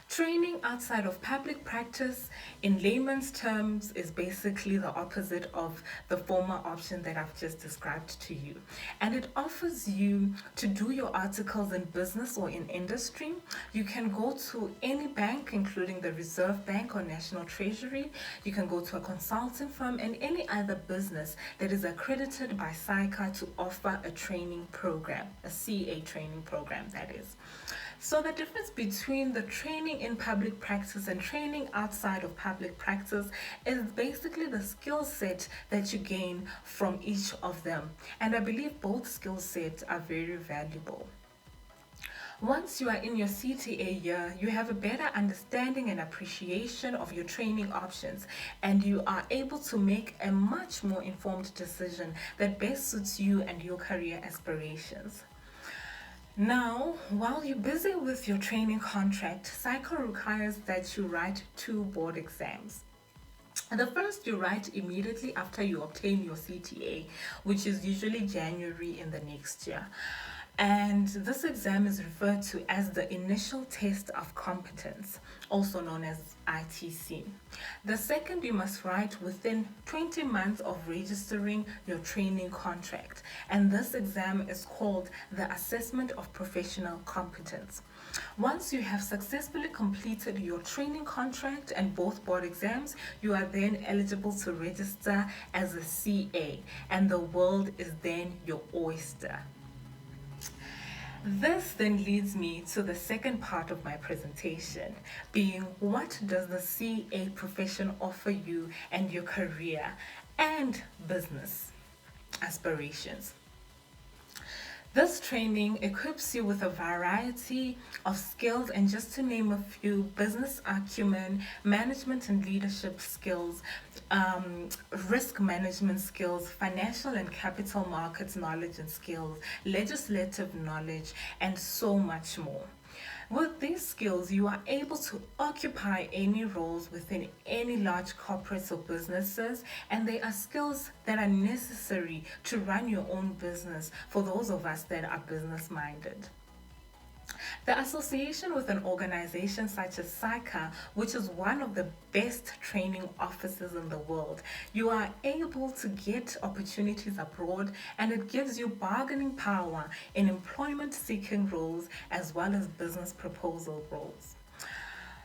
Training outside of public practice, in layman's terms, is basically the opposite of the former option that I've just described to you. And it offers you to do your articles in business or in industry. You can go to any bank, including the Reserve Bank or National Treasury. You can go to a consulting firm and any other business that is accredited by SAICA to offer a training program, a CA training program, that is. So the difference between the training in public practice and training outside of public practice is basically the skill set that you gain from each of them. And I believe both skill sets are very valuable. Once you are in your CTA year, you have a better understanding and appreciation of your training options, and you are able to make a much more informed decision that best suits you and your career aspirations. Now, while you're busy with your training contract, SAICA requires that you write 2 board exams. The first you write immediately after you obtain your CTA, which is usually January in the next year. And this exam is referred to as the initial test of competence, also known as ITC. The second you must write within 20 months of registering your training contract, and this exam is called the Assessment of Professional Competence. Once you have successfully completed your training contract and both board exams, you are then eligible to register as a CA, and the world is then your oyster. This then leads me to the second part of my presentation, being what does the CA profession offer you and your career and business aspirations. This training equips you with a variety of skills, and just to name a few: business acumen, management and leadership skills, risk management skills, financial and capital markets knowledge and skills, legislative knowledge, and so much more. With these skills, you are able to occupy any roles within any large corporates or businesses, and they are skills that are necessary to run your own business for those of us that are business minded. The association with an organization such as SAICA, which is one of the best training offices in the world, you are able to get opportunities abroad, and it gives you bargaining power in employment seeking roles as well as business proposal roles.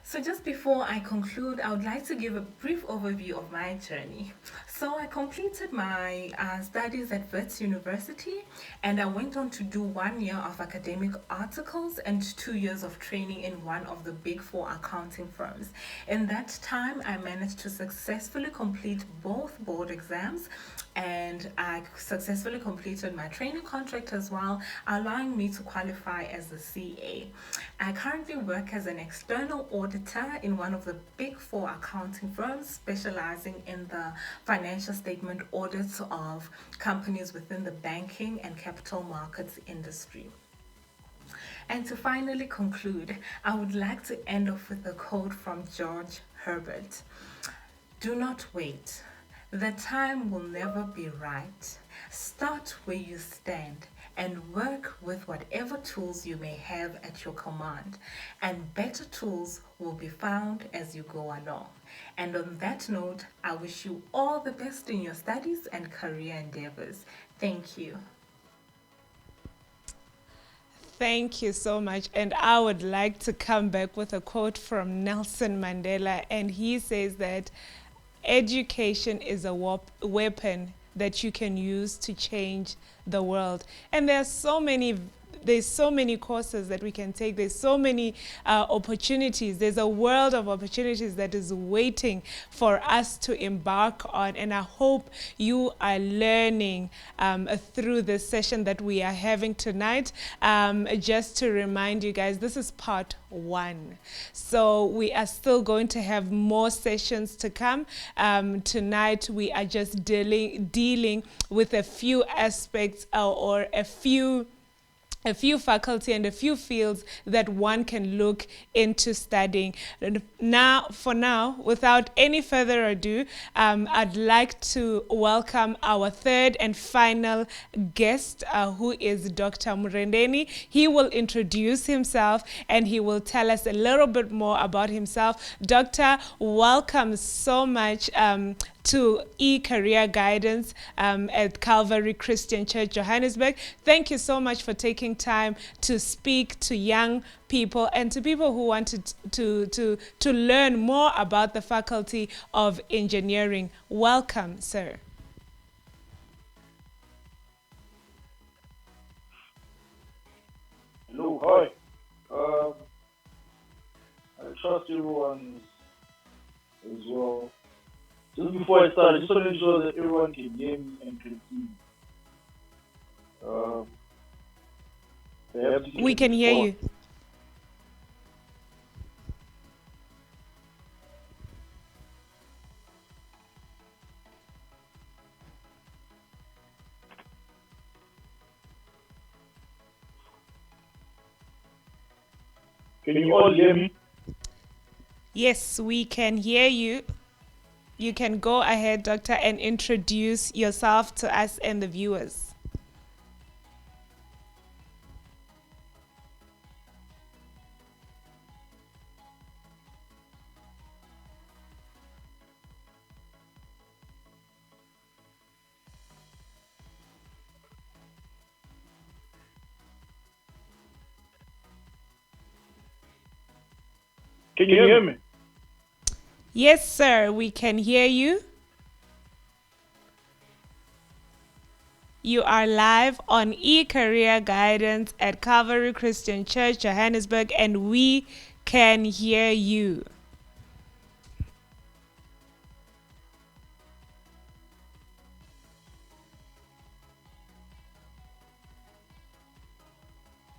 So just before I conclude, I would like to give a brief overview of my journey. So I completed my studies at Wits University, and I went on to do 1 year of academic articles and 2 years of training in one of the big four accounting firms. In that time, I managed to successfully complete both board exams, and I successfully completed my training contract as well, allowing me to qualify as a CA. I currently work as an external auditor in one of the big four accounting firms, specializing in the financial statement audits of companies within the banking and capital markets industry. And to finally conclude, I would like to end off with a quote from George Herbert. Do not wait. The time will never be right. Start where you stand and work with whatever tools you may have at your command, and better tools will be found as you go along. And on that note, I wish you all the best in your studies and career endeavors. Thank you. Thank you so much. And I would like to come back with a quote from Nelson Mandela, and he says that education is a weapon that you can use to change the world. And there's so many courses that we can take. There's so many opportunities. There's a world of opportunities that is waiting for us to embark on. And I hope you are learning through this session that we are having tonight. Just to remind you guys, this is part 1. So we are still going to have more sessions to come. Tonight we are just dealing with a few aspects or a few faculty and a few fields that one can look into studying. For now, without any further ado, I'd like to welcome our third and final guest, who is Dr. Murendeni. He will introduce himself and he will tell us a little bit more about himself. Doctor, welcome so much to eCareer Guidance at Calvary Christian Church, Johannesburg. Thank you so much for taking time to speak to young people and to people who wanted to learn more about the Faculty of Engineering. Welcome, sir. Hello, hi. I trust everyone as well. Just before I start, I just want to ensure that everyone can hear me and can see me. We can hear you. Can you all hear me? Yes, we can hear you. You can go ahead, Doctor, and introduce yourself to us and the viewers. Can you hear me? Yes, sir, we can hear you. You are live on eCareer Guidance at Calvary Christian Church, Johannesburg, and we can hear you.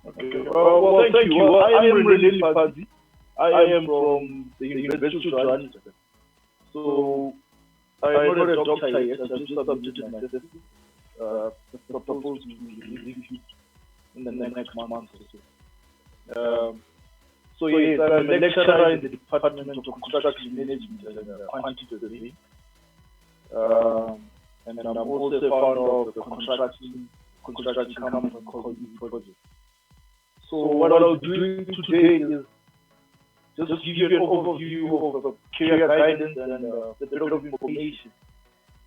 Okay. Well, thank you. I am Reneli Pazzi. I am from the University of Johannesburg. So, I am not a doctor yet. I just submitted my thesis. Proposed to review in the next month or so. So yes, I'm a lecturer in the Department of Construction Management and Quantity Surveying. And I'm also a founder of the construction company called eCareer. So what I'll be doing today is just give you an overview of career guidance and a bit of information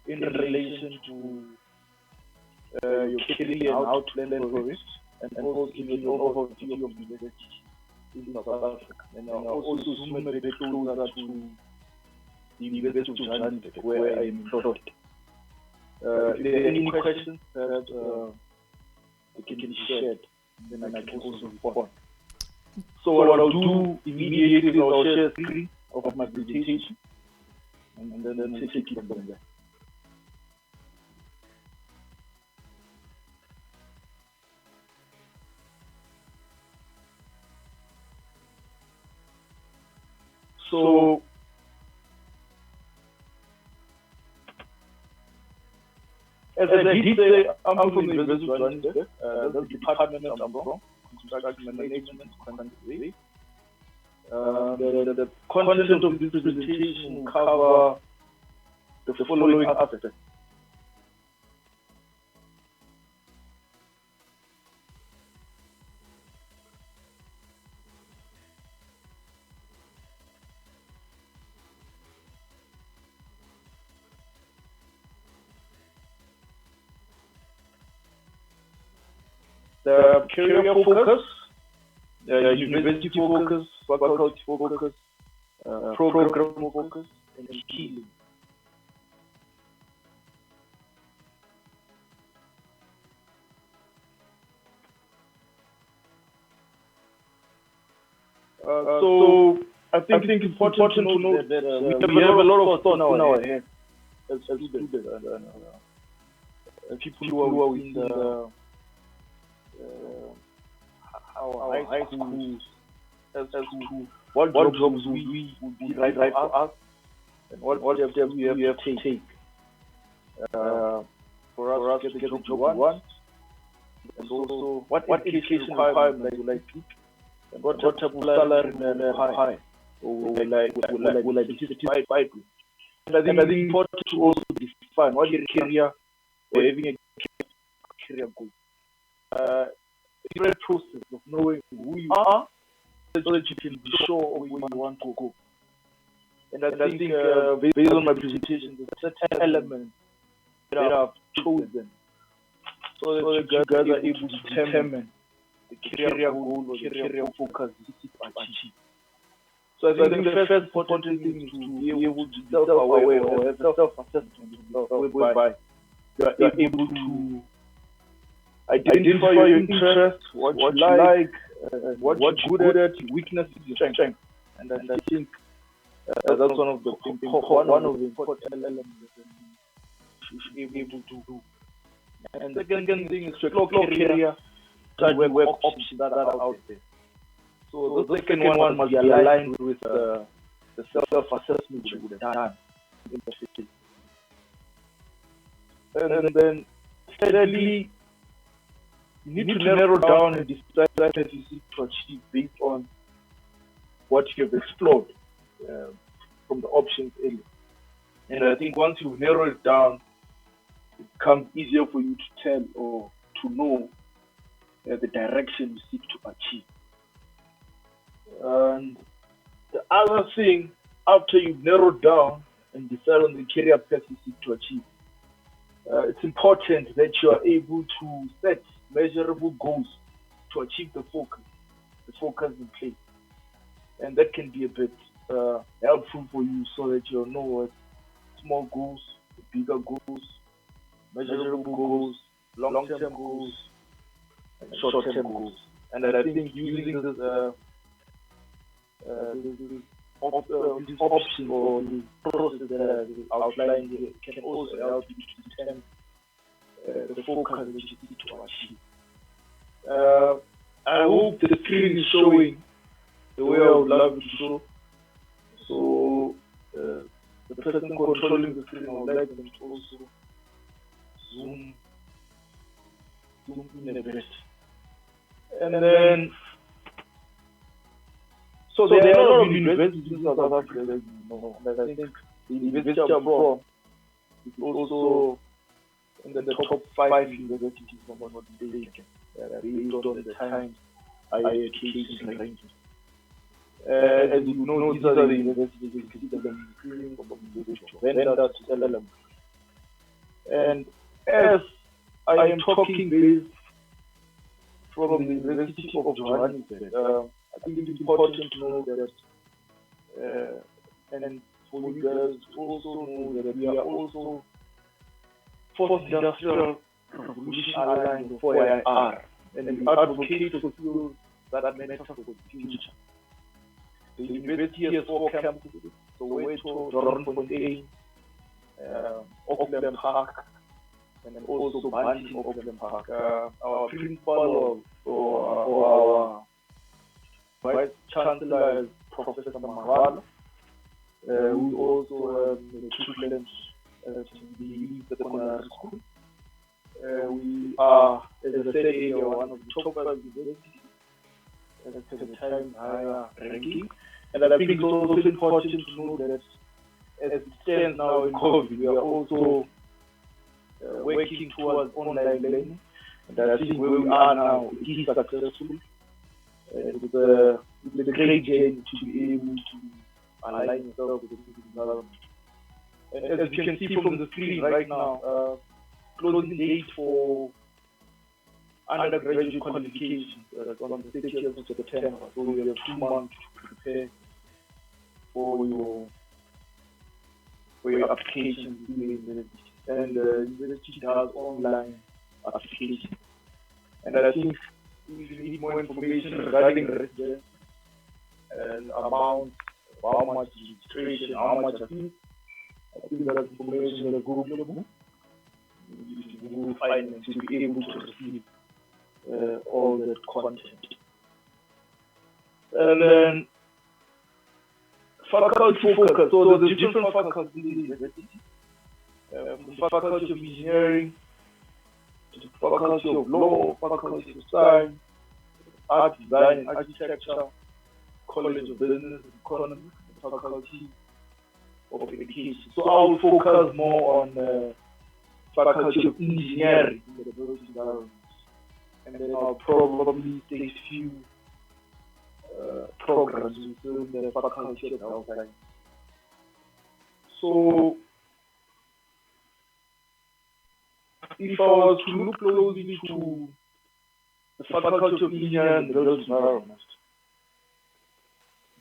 in relation to your career and how to plan for it, and also give you an overview of university in South Africa. And I'll also zoom a bit closer to the University of Johannesburg, where I am employed. If there are any questions that can be shared, then I can also respond. So what I'll do immediately is I'll share a screen of my presentation, and then take it from there. So as I did say, I'm from the University of Johannesburg. That's the department I'm from, construction management, quantity. The content of this presentation will cover the following aspects. The career focus, university focus, faculty focus, program focus, and key. So I think it's important to know that we have a lot of thoughts in our head as students and people who are in our high schools as to what jobs would be right for us and what steps we have to take for us to get the job we want, and also what education requirements we like to, and what type of salary we require or will I be satisfied with. And I think it's important to also define what your career or having a career goal. It's a process of knowing who you are so that you can be sure of where you want to go. And I think based on my presentation, there's certain elements that I've chosen so that you guys are able to determine the career goal or the career focus you seek to achieve. So I think the first important thing is to be able to be self-aware or have self-assessment whereby you are able to identify your interests, what you like, what you're good at, your weaknesses, your strengths. And I think that's one of the important elements that you should be able to do. And the second thing is to explore career and work options that are out there. So the second one must be aligned with the self-assessment you would have done in the city. And then thirdly, you need to narrow down and decide what you seek to achieve based on what you have explored from the options earlier. And I think once you narrow it down, it becomes easier for you to tell or to know the direction you seek to achieve. And the other thing, after you've narrowed down and decide on the career path you seek to achieve, it's important that you are able to set measurable goals to achieve the focus in place. And that can be a bit helpful for you so that you know what small goals, bigger goals, measurable goals, long-term goals, and short-term goals. And I think using this option or the process that I outlined here can also help you to determine the focus that you need to achieve. I hope the screen is showing the way I would love it to show. So the person controlling the screen, I would like them to also zoom in a bit. And then So there are a lot of universities in South Africa, and I think the University I'm from is also in the top 5 universities from what they based on the Times higher education rankings. As you know, these are the universities you consider them premium from individual vendors to LLM. And as I am talking based from the University of Johannesburg, I think it's important to know that, and for you guys to also know that we are also Fourth Industrial Revolution Alliance, or 4IR, and we advocate for fields that matter for the future. The university has 4 campuses: Soweto, Doornfontein, Auckland Park, and then also Banting Auckland Park. Our principal or our vice chancellor is Professor Mahala, who also matriculants at the secondary school. We are, as I said earlier, one of the top 5 universities at the time higher ranking. And I think it's also important to know that as it stands now in COVID, we are also working towards online learning. And I think where we are now, it is successful. It's a great journey to be able to align yourself with the environment. And as you can see from the screen right now, closing date for undergraduate qualifications on the 30th of September. So we have 2 months to prepare for your application to the university. And the university has online application. And I think if you need more information regarding residence and amount, how much registration, how much fee, I think that information is Google. You will find it to be able to receive all that content. And then faculty focus. So there's different faculties in the university. From the faculty of engineering, to the faculty of law, faculty of science, art, design, and architecture, college of business and economics, and faculty of education. So I will focus more on the faculty of engineering in the built environment. And then I'll probably take a few programs within the faculty of health science. So if I was to look closely to the faculty of engineering in the built environment,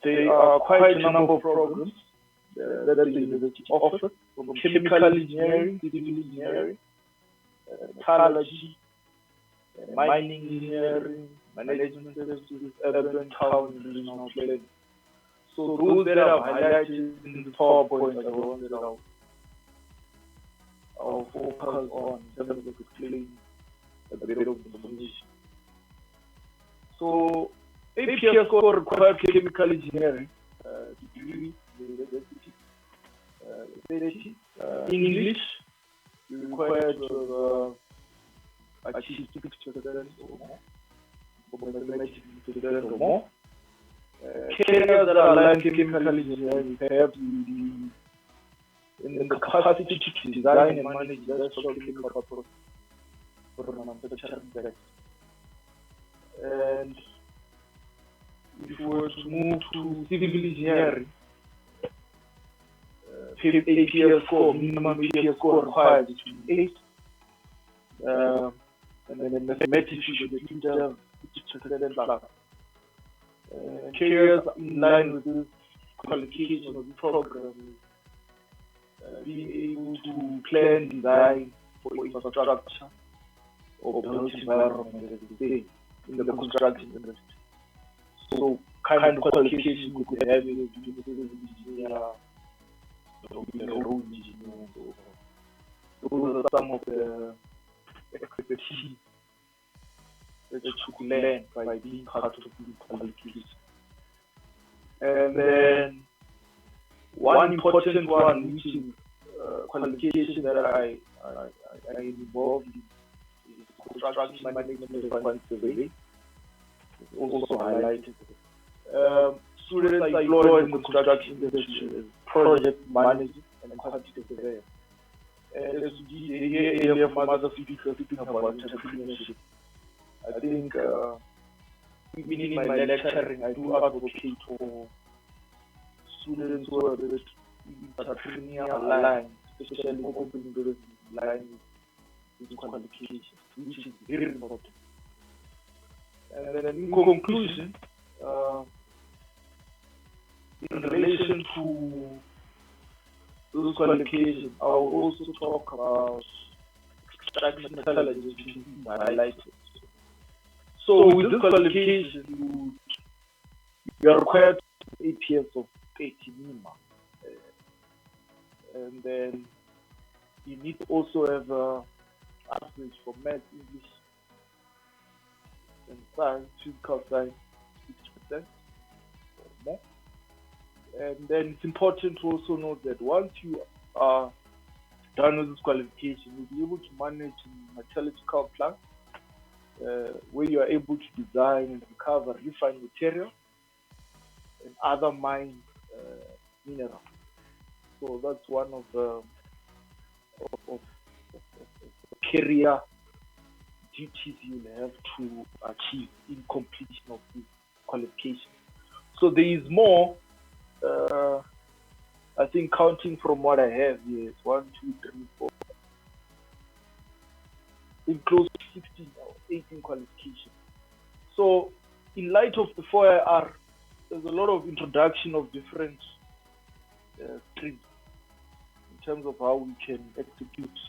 there are quite a number of programs that the university offers, from chemical engineering, civil engineering, metallurgy, mining engineering, management services, urban town and regional planning. So those that I've highlighted in the PowerPoint are the ones that I'll focus on in terms of explaining a bit of information. So APS score requires chemical engineering degree in the university. English, you require to achieve 6% or more, for mathematics 6% or more. Careers that are aligned to chemical engineering, you have to be in the capacity to design and manage industrial chemical processes for manufacturing sector. And if we were to move to civil engineering, APS score, minimum APS score required between 8. And then mathematics should be 6% plus. Careers in line with this qualification of the program is being able to plan design for infrastructure or built environment, as they say, in the construction industry. So kind of qualification we could have is engineer, road engineer, and so forth. Those are some of the expertise that you could learn by being part of the qualification. And then one important one, which is qualification that I am involved in, is construction management and survey. It's also highlighted. students are employed in the construction industry as project managers and quantity surveyors. And as you hear earlier from other speakers speaking about entrepreneurship, I think even in my lecturing, I do advocate for students who are a bit entrepreneur aligned, especially opening those line with qualifications, which is very important. And then in conclusion, in relation to those qualifications, I will also talk about extraction intelligence, which is highlighted. So with this qualification, you are required to 8 years of 80 minimum. And then you need to also have average for math, English, and science, physical science, 60% or more. And then it's important to also note that once you are done with this qualification, you'll be able to manage metallurgical plants where you are able to design and recover refined material and other mine minerals. So that's one of the career duties you'll have to achieve in completion of this qualification. So there is more. I think counting from what I have here is 1, 2, 3, 4. In close to 16 or 18 qualifications. So in light of the 4IR, there's a lot of introduction of different streams in terms of how we can execute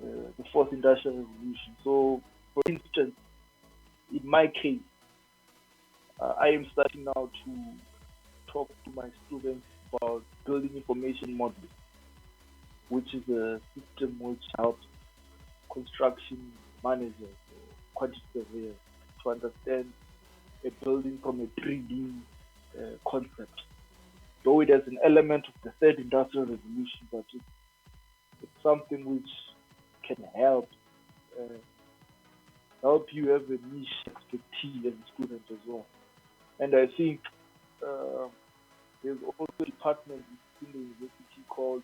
the fourth industrial revolution. So, for instance, in my case, I am starting now to talk to my students about building information modeling, which is a system which helps construction managers or quantity surveyors to understand a building from a 3D concept. Though it has an element of the third industrial revolution, but it's something which can help you have a niche expertise as a student as well. And I think there's also a department in the university called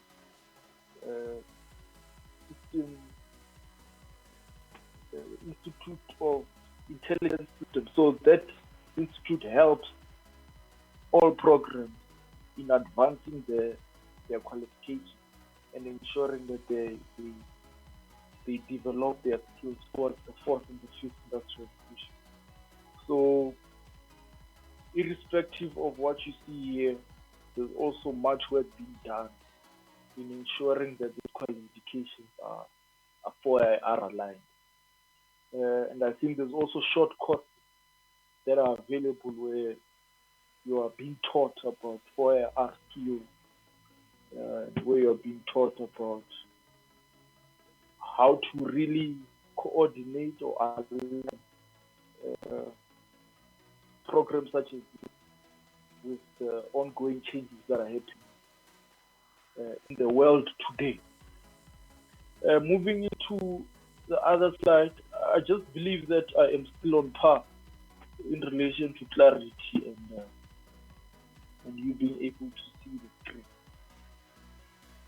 Institute of Intelligence Systems. So that institute helps all programs in advancing their qualification and ensuring that they develop their skills for the fourth and the fifth industrial revolution. So irrespective of what you see here, there's also much work being done in ensuring that the qualifications are 4IR aligned. And I think there's also short courses that are available where you are being taught about 4IR skills, where you're being taught about how to really coordinate or align programs such as this with the ongoing changes that are happening in the world today. Moving into the other slide, I just believe that I am still on par in relation to clarity and you being able to see the screen.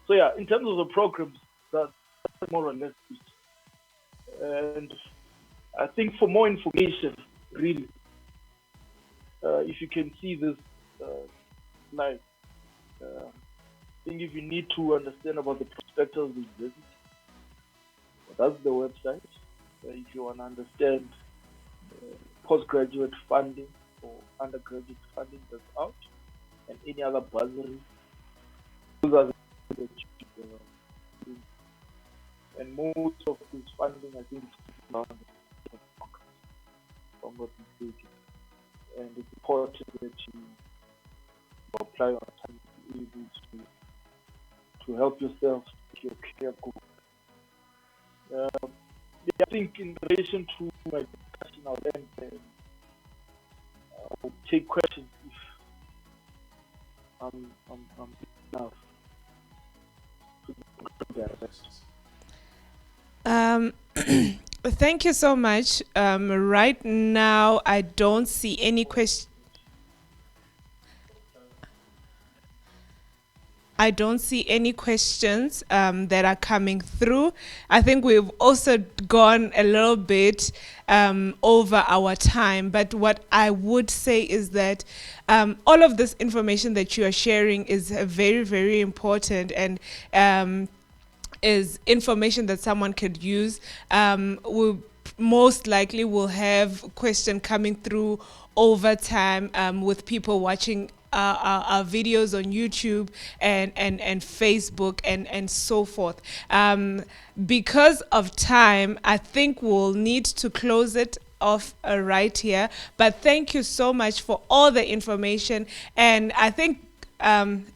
So yeah, in terms of the programs, that's more or less it. And I think for more information, really, if you can see this slide, I think if you need to understand about the prospectus of the university, that's the website. If you want to understand postgraduate funding or undergraduate funding, that's out, and any other bursary, those are the that you do. And most of this funding, I think, is not from what we mistaken. And it's important that you apply on time to be able to help yourself to your career goal. I think in relation to my discussion, I'll end I'll take questions if I'm enough. Thank you so much. Right now, I don't see any question. I don't see any questions that are coming through. I think we've also gone a little bit over our time, but what I would say is that all of this information that you are sharing is very, very important, and is information that someone could use. We most likely will have question coming through over time with people watching our videos on YouTube and Facebook and so forth. Because of time, I think we'll need to close it off right here. But thank you so much for all the information. And I think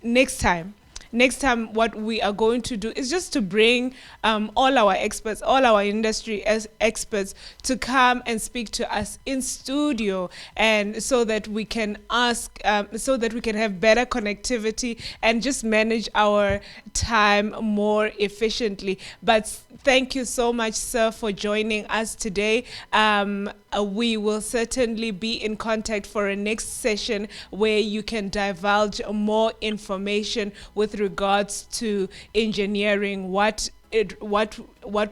next time, what we are going to do is just to bring all our experts, all our industry experts to come and speak to us in studio, and so that we can ask, so that we can have better connectivity and just manage our time more efficiently. But thank you so much, sir, for joining us today. We will certainly be in contact for a next session where you can divulge more information with regards to engineering, what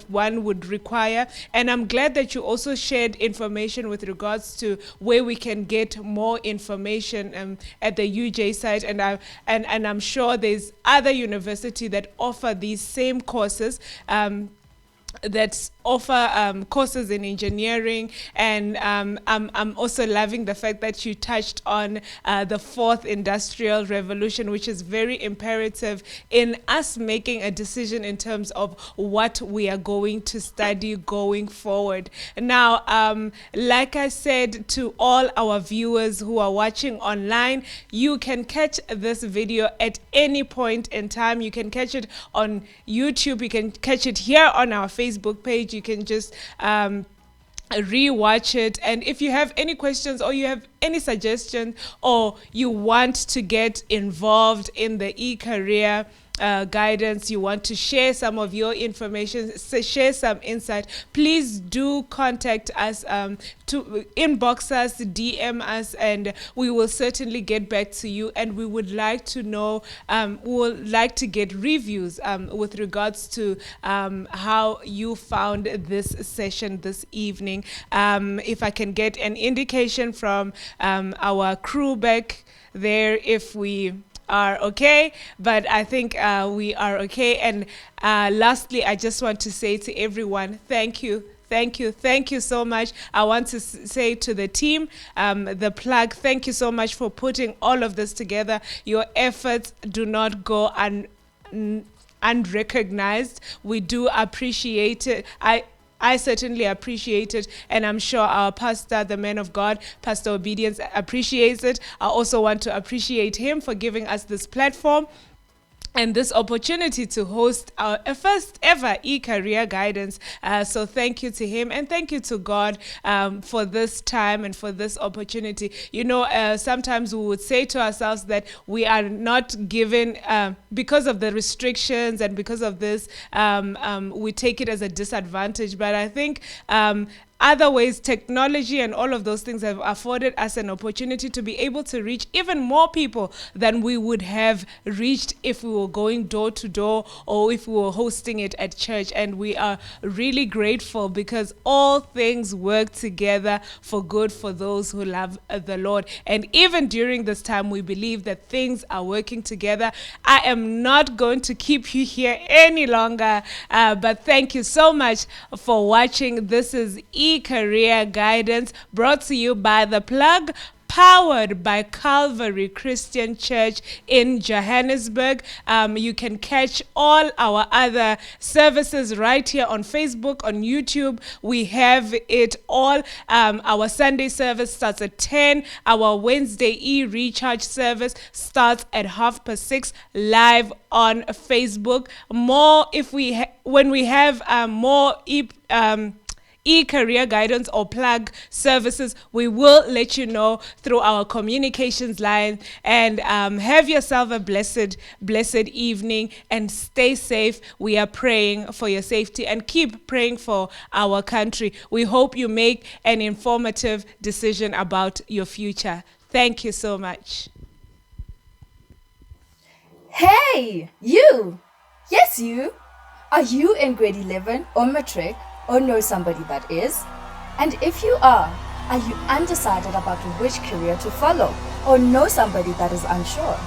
one would require. And I'm glad that you also shared information with regards to where we can get more information at the UJ site, and I'm sure there's other universities that offer these same courses, that offer courses in engineering. And I'm also loving the fact that you touched on the fourth industrial revolution, which is very imperative in us making a decision in terms of what we are going to study going forward. Now, like I said to all our viewers who are watching online, you can catch this video at any point in time. You can catch it on YouTube. You can catch it here on our Facebook page. You can just rewatch it. And if you have any questions or you have any suggestions, or you want to get involved in the eCareer guidance, you want to share some of your information, share some insight, please do contact us, to inbox us, DM us, and we will certainly get back to you. And we would like to know, we would like to get reviews with regards to how you found this session this evening. If I can get an indication from our crew back there if we are okay, but I think we are okay. And lastly, I just want to say to everyone, thank you. Thank you so much. I want to say to the team, the plug, thank you so much for putting all of this together. Your efforts do not go unrecognized. We do appreciate it. I certainly appreciate it, and I'm sure our pastor, the man of God, Pastor Obedience, appreciates it. I also want to appreciate him for giving us this platform and this opportunity to host our first ever eCareer guidance. So thank you to him, and thank you to God for this time and for this opportunity. You know, sometimes we would say to ourselves that we are not given, because of the restrictions and because of this, we take it as a disadvantage. But I think other ways, technology and all of those things have afforded us an opportunity to be able to reach even more people than we would have reached if we were going door to door or if we were hosting it at church. And we are really grateful, because all things work together for good for those who love the Lord. And even during this time, we believe that things are working together. I am not going to keep you here any longer, but thank you so much for watching. This is eCareer Guidance, brought to you by The Plug, powered by Calvary Christian Church in Johannesburg. You can catch all our other services right here on Facebook, on YouTube. We have it all. Our Sunday service starts at 10. Our Wednesday e-recharge service starts at 6:30 live on Facebook. More if when we have more eCareer guidance or plug services, we will let you know through our communications line. And have yourself a blessed evening, and stay safe. We are praying for your safety, and keep praying for our country. We hope you make an informative decision about your future. Thank you so much. Hey! Hey, you! Yes, you! Are you in grade 11 or matric or know somebody that is? And if you are you undecided about which career to follow or know somebody that is unsure?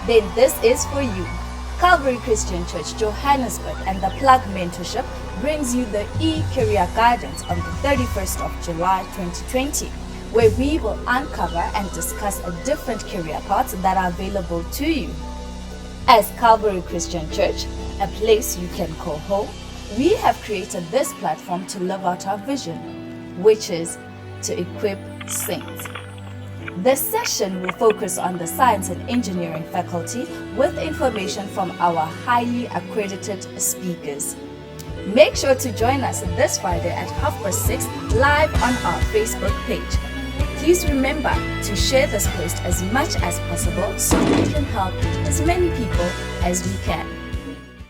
Then this is for you. Calvary Christian Church, Johannesburg and the Plug Mentorship brings you the eCareer Guidance on the 31st of July 2020, where we will uncover and discuss different career paths that are available to you. As Calvary Christian Church, a place you can call home, we have created this platform to live out our vision, which is to equip saints. This session will focus on the science and engineering faculty with information from our highly accredited speakers. Make sure to join us this Friday at 6:30 live on our Facebook page. Please remember to share this post as much as possible so we can help as many people as we can.